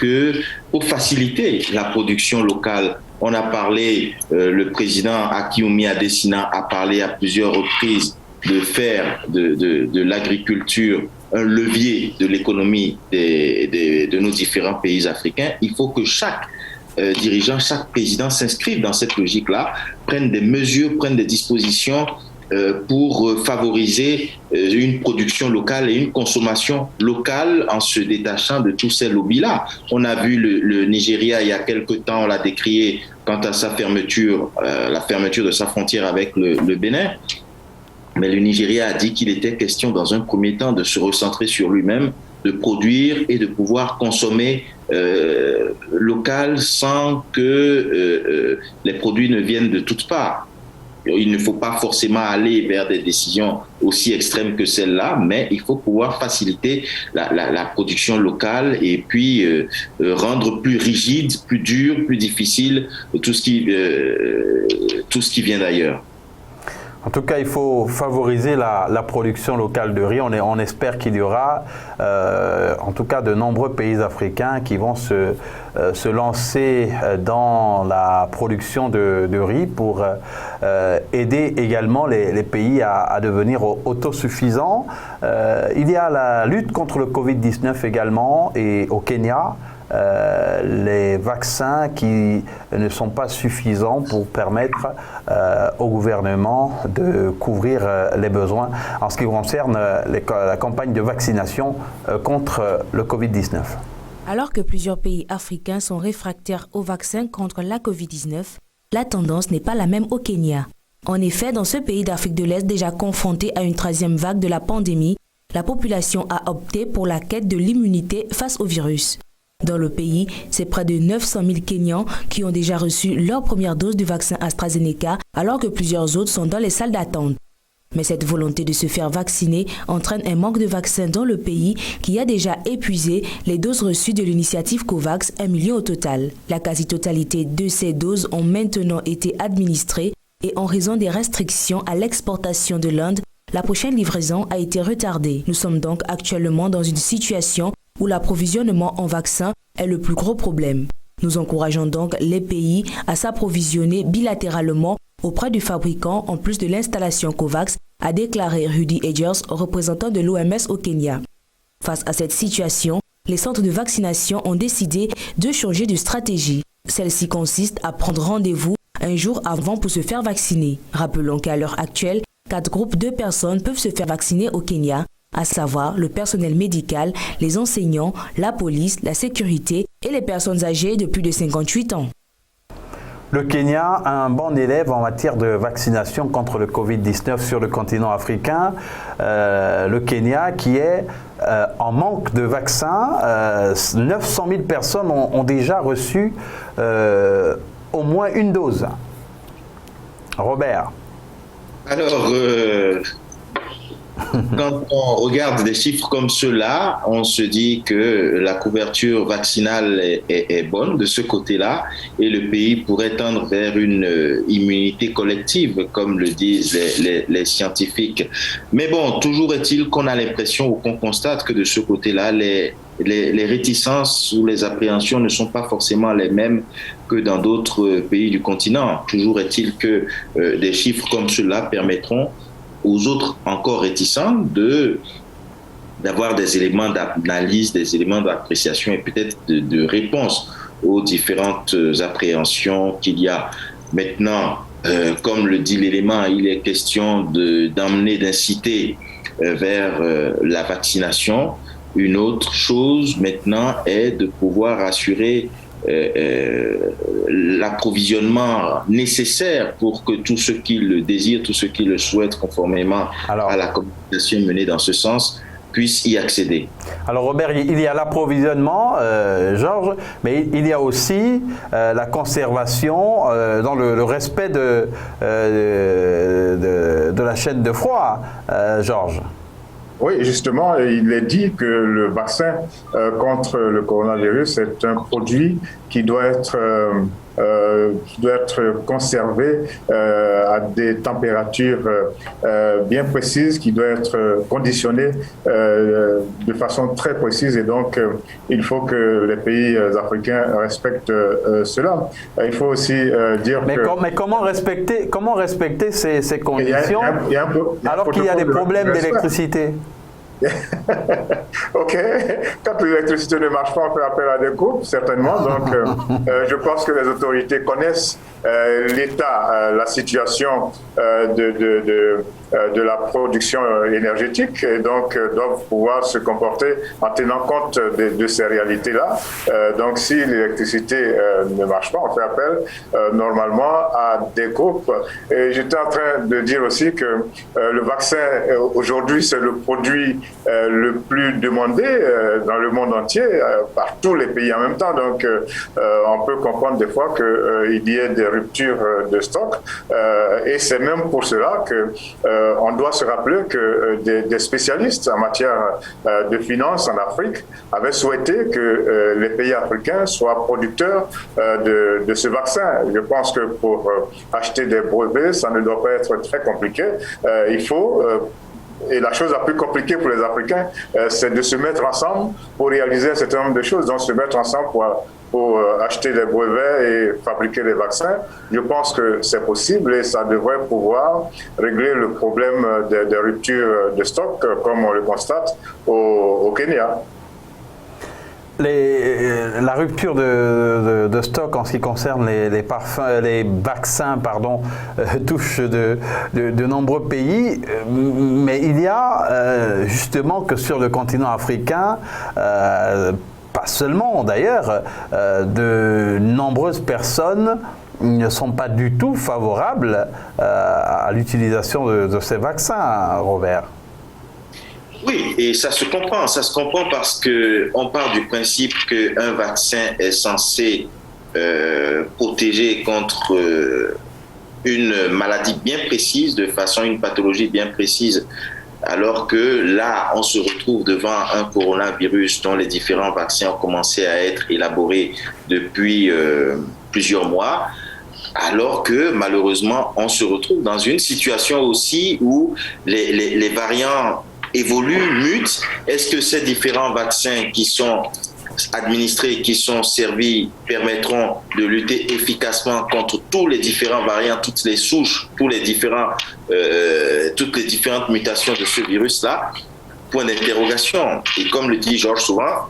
Speaker 3: faciliter la production locale. On a parlé, le président Akioumi Adesina a parlé à plusieurs reprises de faire de l'agriculture un levier de l'économie de nos différents pays africains. Il faut que chaque dirigeant, chaque président s'inscrive dans cette logique-là, prenne des mesures, prenne des dispositions pour favoriser une production locale et une consommation locale en se détachant de tous ces lobbies-là. On a vu le Nigeria il y a quelque temps, on l'a décrié quant à sa fermeture, la fermeture de sa frontière avec le Bénin. Mais le Nigeria a dit qu'il était question dans un premier temps de se recentrer sur lui-même, de produire et de pouvoir consommer local sans que les produits ne viennent de toutes parts. Il ne faut pas forcément aller vers des décisions aussi extrêmes que celle-là, mais il faut pouvoir faciliter la production locale et puis rendre plus rigide, plus dur, plus difficile tout ce qui vient d'ailleurs.
Speaker 1: En tout cas, il faut favoriser la production locale de riz. On espère qu'il y aura, en tout cas, de nombreux pays africains qui vont se lancer dans la production de riz pour aider également les pays à devenir autosuffisants. Il y a la lutte contre le Covid-19 également, et au Kenya, les vaccins qui ne sont pas suffisants pour permettre au gouvernement de couvrir les besoins en ce qui concerne la campagne de vaccination contre le Covid-19.
Speaker 6: Alors que plusieurs pays africains sont réfractaires aux vaccins contre la Covid-19, la tendance n'est pas la même au Kenya. En effet, dans ce pays d'Afrique de l'Est déjà confronté à une 3e vague de la pandémie, la population a opté pour la quête de l'immunité face au virus. Dans le pays, c'est près de 900 000 Kenyans qui ont déjà reçu leur première dose du vaccin AstraZeneca, alors que plusieurs autres sont dans les salles d'attente. Mais cette volonté de se faire vacciner entraîne un manque de vaccins dans le pays qui a déjà épuisé les doses reçues de l'initiative COVAX, 1 million au total. La quasi-totalité de ces doses ont maintenant été administrées et en raison des restrictions à l'exportation de l'Inde, la prochaine livraison a été retardée. Nous sommes donc actuellement dans une situation où l'approvisionnement en vaccins est le plus gros problème. Nous encourageons donc les pays à s'approvisionner bilatéralement auprès du fabricant en plus de l'installation COVAX, a déclaré Rudy Edgers, représentant de l'OMS au Kenya. Face à cette situation, les centres de vaccination ont décidé de changer de stratégie. Celle-ci consiste à prendre rendez-vous un jour avant pour se faire vacciner. Rappelons qu'à l'heure actuelle, 4 groupes de personnes peuvent se faire vacciner au Kenya, à savoir le personnel médical, les enseignants, la police, la sécurité et les personnes âgées de plus de 58 ans.
Speaker 1: Le Kenya a un bon élève en matière de vaccination contre le Covid-19 sur le continent africain. Le Kenya qui est en manque de vaccins. 900 000 personnes ont déjà reçu au moins une dose. Robert.
Speaker 3: Alors, quand on regarde des chiffres comme ceux-là, on se dit que la couverture vaccinale est bonne de ce côté-là et le pays pourrait tendre vers une immunité collective, comme le disent les scientifiques. Mais bon, toujours est-il qu'on a l'impression ou qu'on constate que de ce côté-là, les réticences ou les appréhensions ne sont pas forcément les mêmes que dans d'autres pays du continent. Toujours est-il que des chiffres comme ceux-là permettront aux autres encore réticents d'avoir des éléments d'analyse, des éléments d'appréciation et peut-être de réponse aux différentes appréhensions qu'il y a. Maintenant, comme le dit l'élément, il est question d'emmener, d'inciter vers la vaccination. Une autre chose maintenant est de pouvoir assurer l'approvisionnement nécessaire pour que tous ceux qui le désirent, tous ceux qui le souhaitent conformément à la communication menée dans ce sens, puissent y accéder.
Speaker 1: Alors Robert, il y a l'approvisionnement, Georges, mais il y a aussi la conservation dans le respect de la chaîne de froid, Georges.
Speaker 2: Oui, justement, il est dit que le vaccin contre le coronavirus est un produit qui doit être conservé à des températures bien précises, qui doit être conditionné de façon très précise. Et donc, il faut que les pays africains respectent cela. Il faut aussi dire
Speaker 1: Mais comment respecter ces conditions alors qu'il y a des problèmes d'électricité?
Speaker 2: Ok, quand l'électricité ne marche pas, on fait appel à des groupes, certainement. Donc, je pense que les autorités connaissent l'état, la situation de la production énergétique et donc doivent pouvoir se comporter en tenant compte de ces réalités-là. Donc, si l'électricité ne marche pas, on fait appel normalement à des groupes. Et j'étais en train de dire aussi que le vaccin, aujourd'hui, c'est le produit le plus demandé dans le monde entier, par tous les pays en même temps. Donc, on peut comprendre des fois qu'il y ait des ruptures de stock. Et c'est même pour cela que on doit se rappeler que des spécialistes en matière de finances en Afrique avaient souhaité que les pays africains soient producteurs de ce vaccin. Je pense que pour acheter des brevets, ça ne doit pas être très compliqué. Il faut... Et la chose la plus compliquée pour les Africains, c'est de se mettre ensemble pour réaliser un certain nombre de choses. Donc, se mettre ensemble pour acheter des brevets et fabriquer des vaccins. Je pense que c'est possible et ça devrait pouvoir régler le problème des ruptures de stock, comme on le constate au Kenya.
Speaker 1: La rupture de stock en ce qui concerne les vaccins, touche de nombreux pays, mais il y a justement que sur le continent africain, pas seulement d'ailleurs, de nombreuses personnes ne sont pas du tout favorables à l'utilisation de ces vaccins, Robert.
Speaker 3: Oui, et ça se comprend parce que on part du principe qu'un vaccin est censé protéger contre une maladie bien précise, une pathologie bien précise, alors que là, on se retrouve devant un coronavirus dont les différents vaccins ont commencé à être élaborés depuis plusieurs mois, alors que malheureusement, on se retrouve dans une situation aussi où les variants évoluent, mutent. Est-ce que ces différents vaccins qui sont administrés, qui sont servis, permettront de lutter efficacement contre tous les différents variants, toutes les souches, toutes les différentes mutations de ce virus-là? Point d'interrogation. Et comme le dit Georges souvent,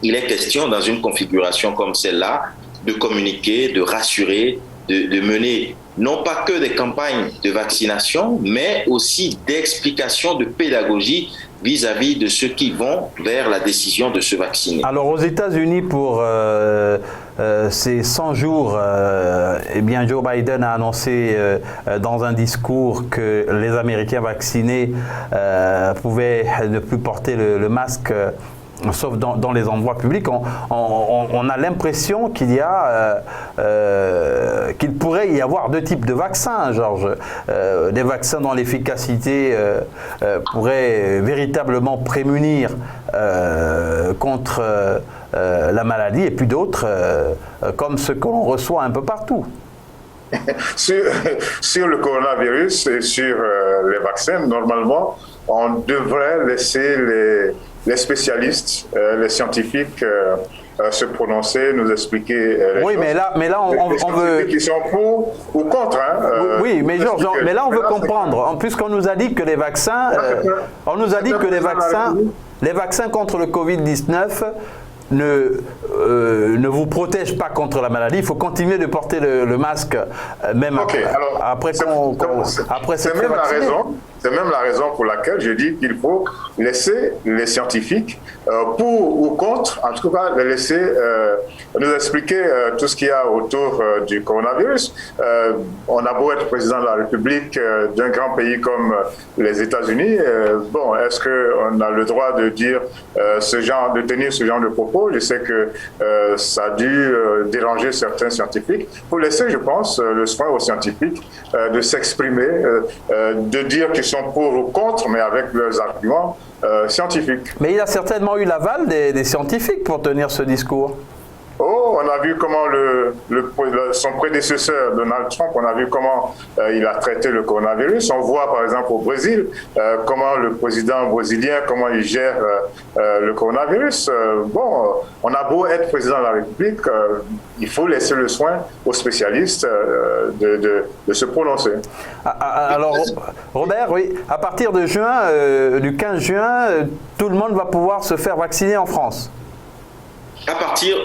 Speaker 3: il est question dans une configuration comme celle-là de communiquer, de rassurer, de mener non pas que des campagnes de vaccination, mais aussi d'explication, de pédagogie vis-à-vis de ceux qui vont vers la décision de se vacciner.
Speaker 1: Alors aux États-Unis, pour ces 100 jours, eh bien Joe Biden a annoncé dans un discours que les Américains vaccinés pouvaient ne plus porter le masque, sauf dans les endroits publics. On a l'impression qu'il pourrait y avoir deux types de vaccins, Georges. Des vaccins dont l'efficacité pourrait véritablement prémunir contre la maladie, et puis d'autres comme ceux que l'on reçoit un peu partout.
Speaker 2: Sur le coronavirus et sur les vaccins, normalement, on devrait laisser les spécialistes, les scientifiques se prononcer, nous expliquer les choses.
Speaker 1: Mais là on veut...
Speaker 2: qui sont pour ou contre.
Speaker 1: Oui, mais Georges, mais là on veut comprendre, puisqu'on nous a dit que les vaccins, les vaccins contre le Covid-19 ne vous protège pas contre la maladie. Il faut continuer de porter le masque même après
Speaker 2: c'est même la raison. C'est même la raison pour laquelle je dis qu'il faut laisser les scientifiques, pour ou contre, en tout cas, les laisser nous expliquer tout ce qu'il y a autour du coronavirus. On a beau être président de la République d'un grand pays comme les États-Unis, bon, est-ce qu'on a le droit de dire de tenir ce genre de propos? Je sais que ça a dû déranger certains scientifiques. Il faut laisser, je pense, le soin aux scientifiques de s'exprimer, de dire qu'ils sont pour ou contre, mais avec leurs arguments scientifiques.
Speaker 1: Mais il a certainement eu l'aval des scientifiques pour tenir ce discours.
Speaker 2: Oh, on a vu comment son prédécesseur, Donald Trump, on a vu comment il a traité le coronavirus. On voit par exemple au Brésil comment le président brésilien, comment il gère le coronavirus. Bon, on a beau être président de la République, il faut laisser le soin aux spécialistes de se prononcer.
Speaker 1: Alors, Robert, oui, à partir de du 15 juin, tout le monde va pouvoir se faire vacciner en France.
Speaker 3: À partir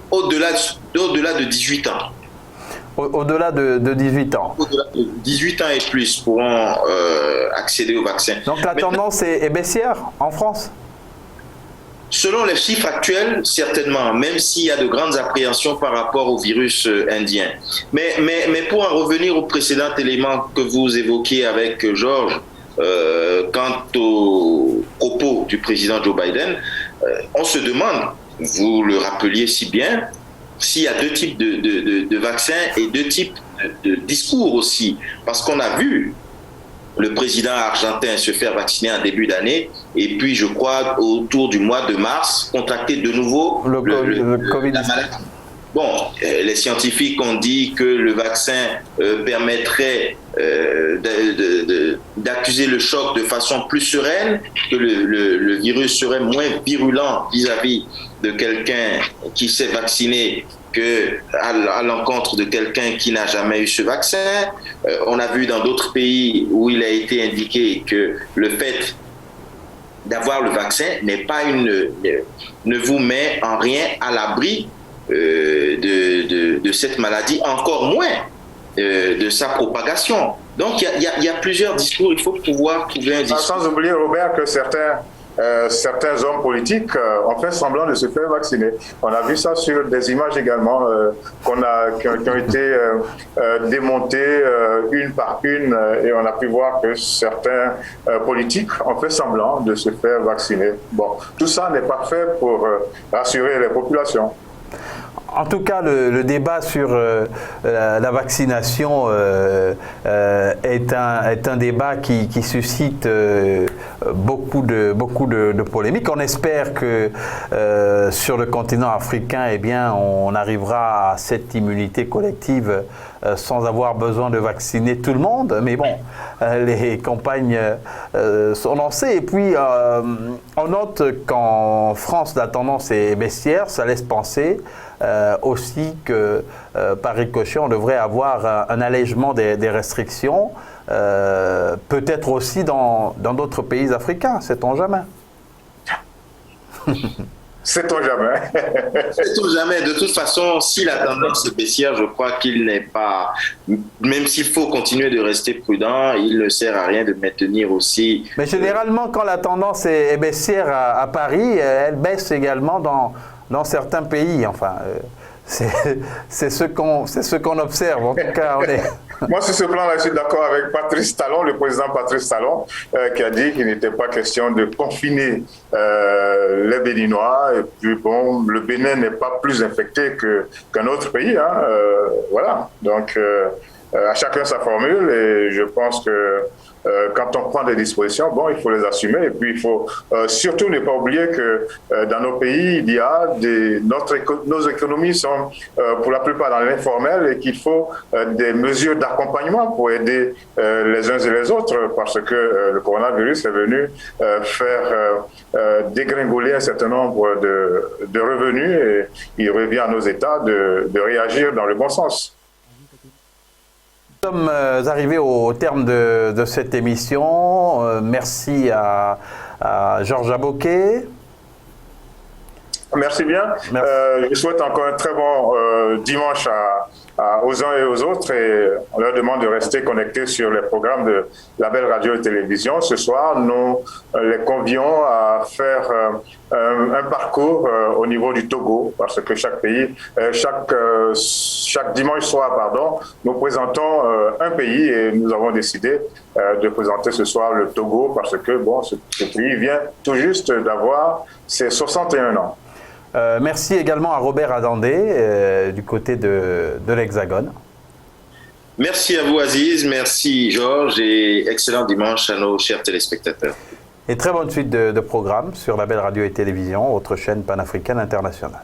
Speaker 3: au-delà de 18 ans.
Speaker 1: Au-delà de 18 ans.
Speaker 3: Au-delà de 18 ans et plus pourront accéder au vaccin.
Speaker 1: Donc la tendance est baissière en France?
Speaker 3: Selon les chiffres actuels, certainement, même s'il y a de grandes appréhensions par rapport au virus indien. Mais pour en revenir au précédent élément que vous évoquiez avec Georges, quant aux propos du président Joe Biden, on se demande, vous le rappeliez si bien, s'il y a deux types de vaccins et deux types de discours aussi. Parce qu'on a vu le président argentin se faire vacciner en début d'année et puis, je crois, autour du mois de mars, contracter de nouveau
Speaker 1: le Covid.
Speaker 3: La maladie. Bon, les scientifiques ont dit que le vaccin permettrait d'accuser le choc de façon plus sereine, que le virus serait moins virulent vis-à-vis de quelqu'un qui s'est vacciné qu'à l'encontre de quelqu'un qui n'a jamais eu ce vaccin. On a vu dans d'autres pays où il a été indiqué que le fait d'avoir le vaccin ne vous met en rien à l'abri de cette maladie, encore moins de sa propagation. Donc il y a plusieurs discours, il faut pouvoir trouver un discours.
Speaker 2: Sans oublier, Robert, que certains certains hommes politiques ont fait semblant de se faire vacciner. On a vu ça sur des images également qui ont été démontées une par une et on a pu voir que certains politiques ont fait semblant de se faire vacciner. Bon, tout ça n'est pas fait pour rassurer les populations.
Speaker 1: En tout cas, le débat sur la vaccination est un débat qui suscite beaucoup de polémiques. On espère que sur le continent africain, eh bien, on arrivera à cette immunité collective sans avoir besoin de vacciner tout le monde. Mais bon, les campagnes sont lancées. Et puis, on note qu'en France, la tendance est baissière. Ça laisse penser aussi que par ricochet, on devrait avoir un allègement des restrictions, peut-être aussi dans d'autres pays africains, sait-on jamais.
Speaker 2: Sait-on jamais.
Speaker 3: Sait-on jamais. De toute façon, si la tendance est baissière, je crois qu'il n'est pas, même s'il faut continuer de rester prudent, il ne sert à rien de maintenir aussi.
Speaker 1: Mais généralement, quand la tendance est baissière à Paris, elle baisse également dans certains pays. Enfin, c'est ce qu'on observe. En tout cas, on est...
Speaker 2: Moi, sur ce plan-là, je suis d'accord avec Patrice Talon, le président Patrice Talon, qui a dit qu'il n'était pas question de confiner les Béninois. Et puis, bon, le Bénin n'est pas plus infecté qu'un autre pays. Hein, voilà. Donc, à chacun sa formule. Et je pense que quand on prend des dispositions, bon, il faut les assumer. Et puis, il faut surtout ne pas oublier que dans nos pays, il y a nos économies sont pour la plupart dans l'informel et qu'il faut des mesures d'accompagnement pour aider les uns et les autres parce que le coronavirus est venu faire dégringoler un certain nombre de revenus et il revient à nos États de réagir dans le bon sens.
Speaker 1: Nous sommes arrivés au terme de cette émission. Merci à Georges Aboké.
Speaker 2: Merci bien.
Speaker 1: Merci.
Speaker 2: Je souhaite encore un très bon dimanche aux uns et aux autres et on leur demande de rester connectés sur les programmes de la Belle Radio et Télévision. Ce soir, nous les convions à faire un parcours au niveau du Togo parce que chaque pays, chaque dimanche soir, nous présentons un pays et nous avons décidé de présenter ce soir le Togo parce que bon, ce pays vient tout juste d'avoir ses 61 ans.
Speaker 1: Merci également à Robert Adandé du côté de l'Hexagone.
Speaker 3: Merci à vous Aziz, merci Georges et excellent dimanche à nos chers téléspectateurs.
Speaker 1: Et très bonne suite de programmes sur la Belle Radio et Télévision, votre chaîne panafricaine internationale.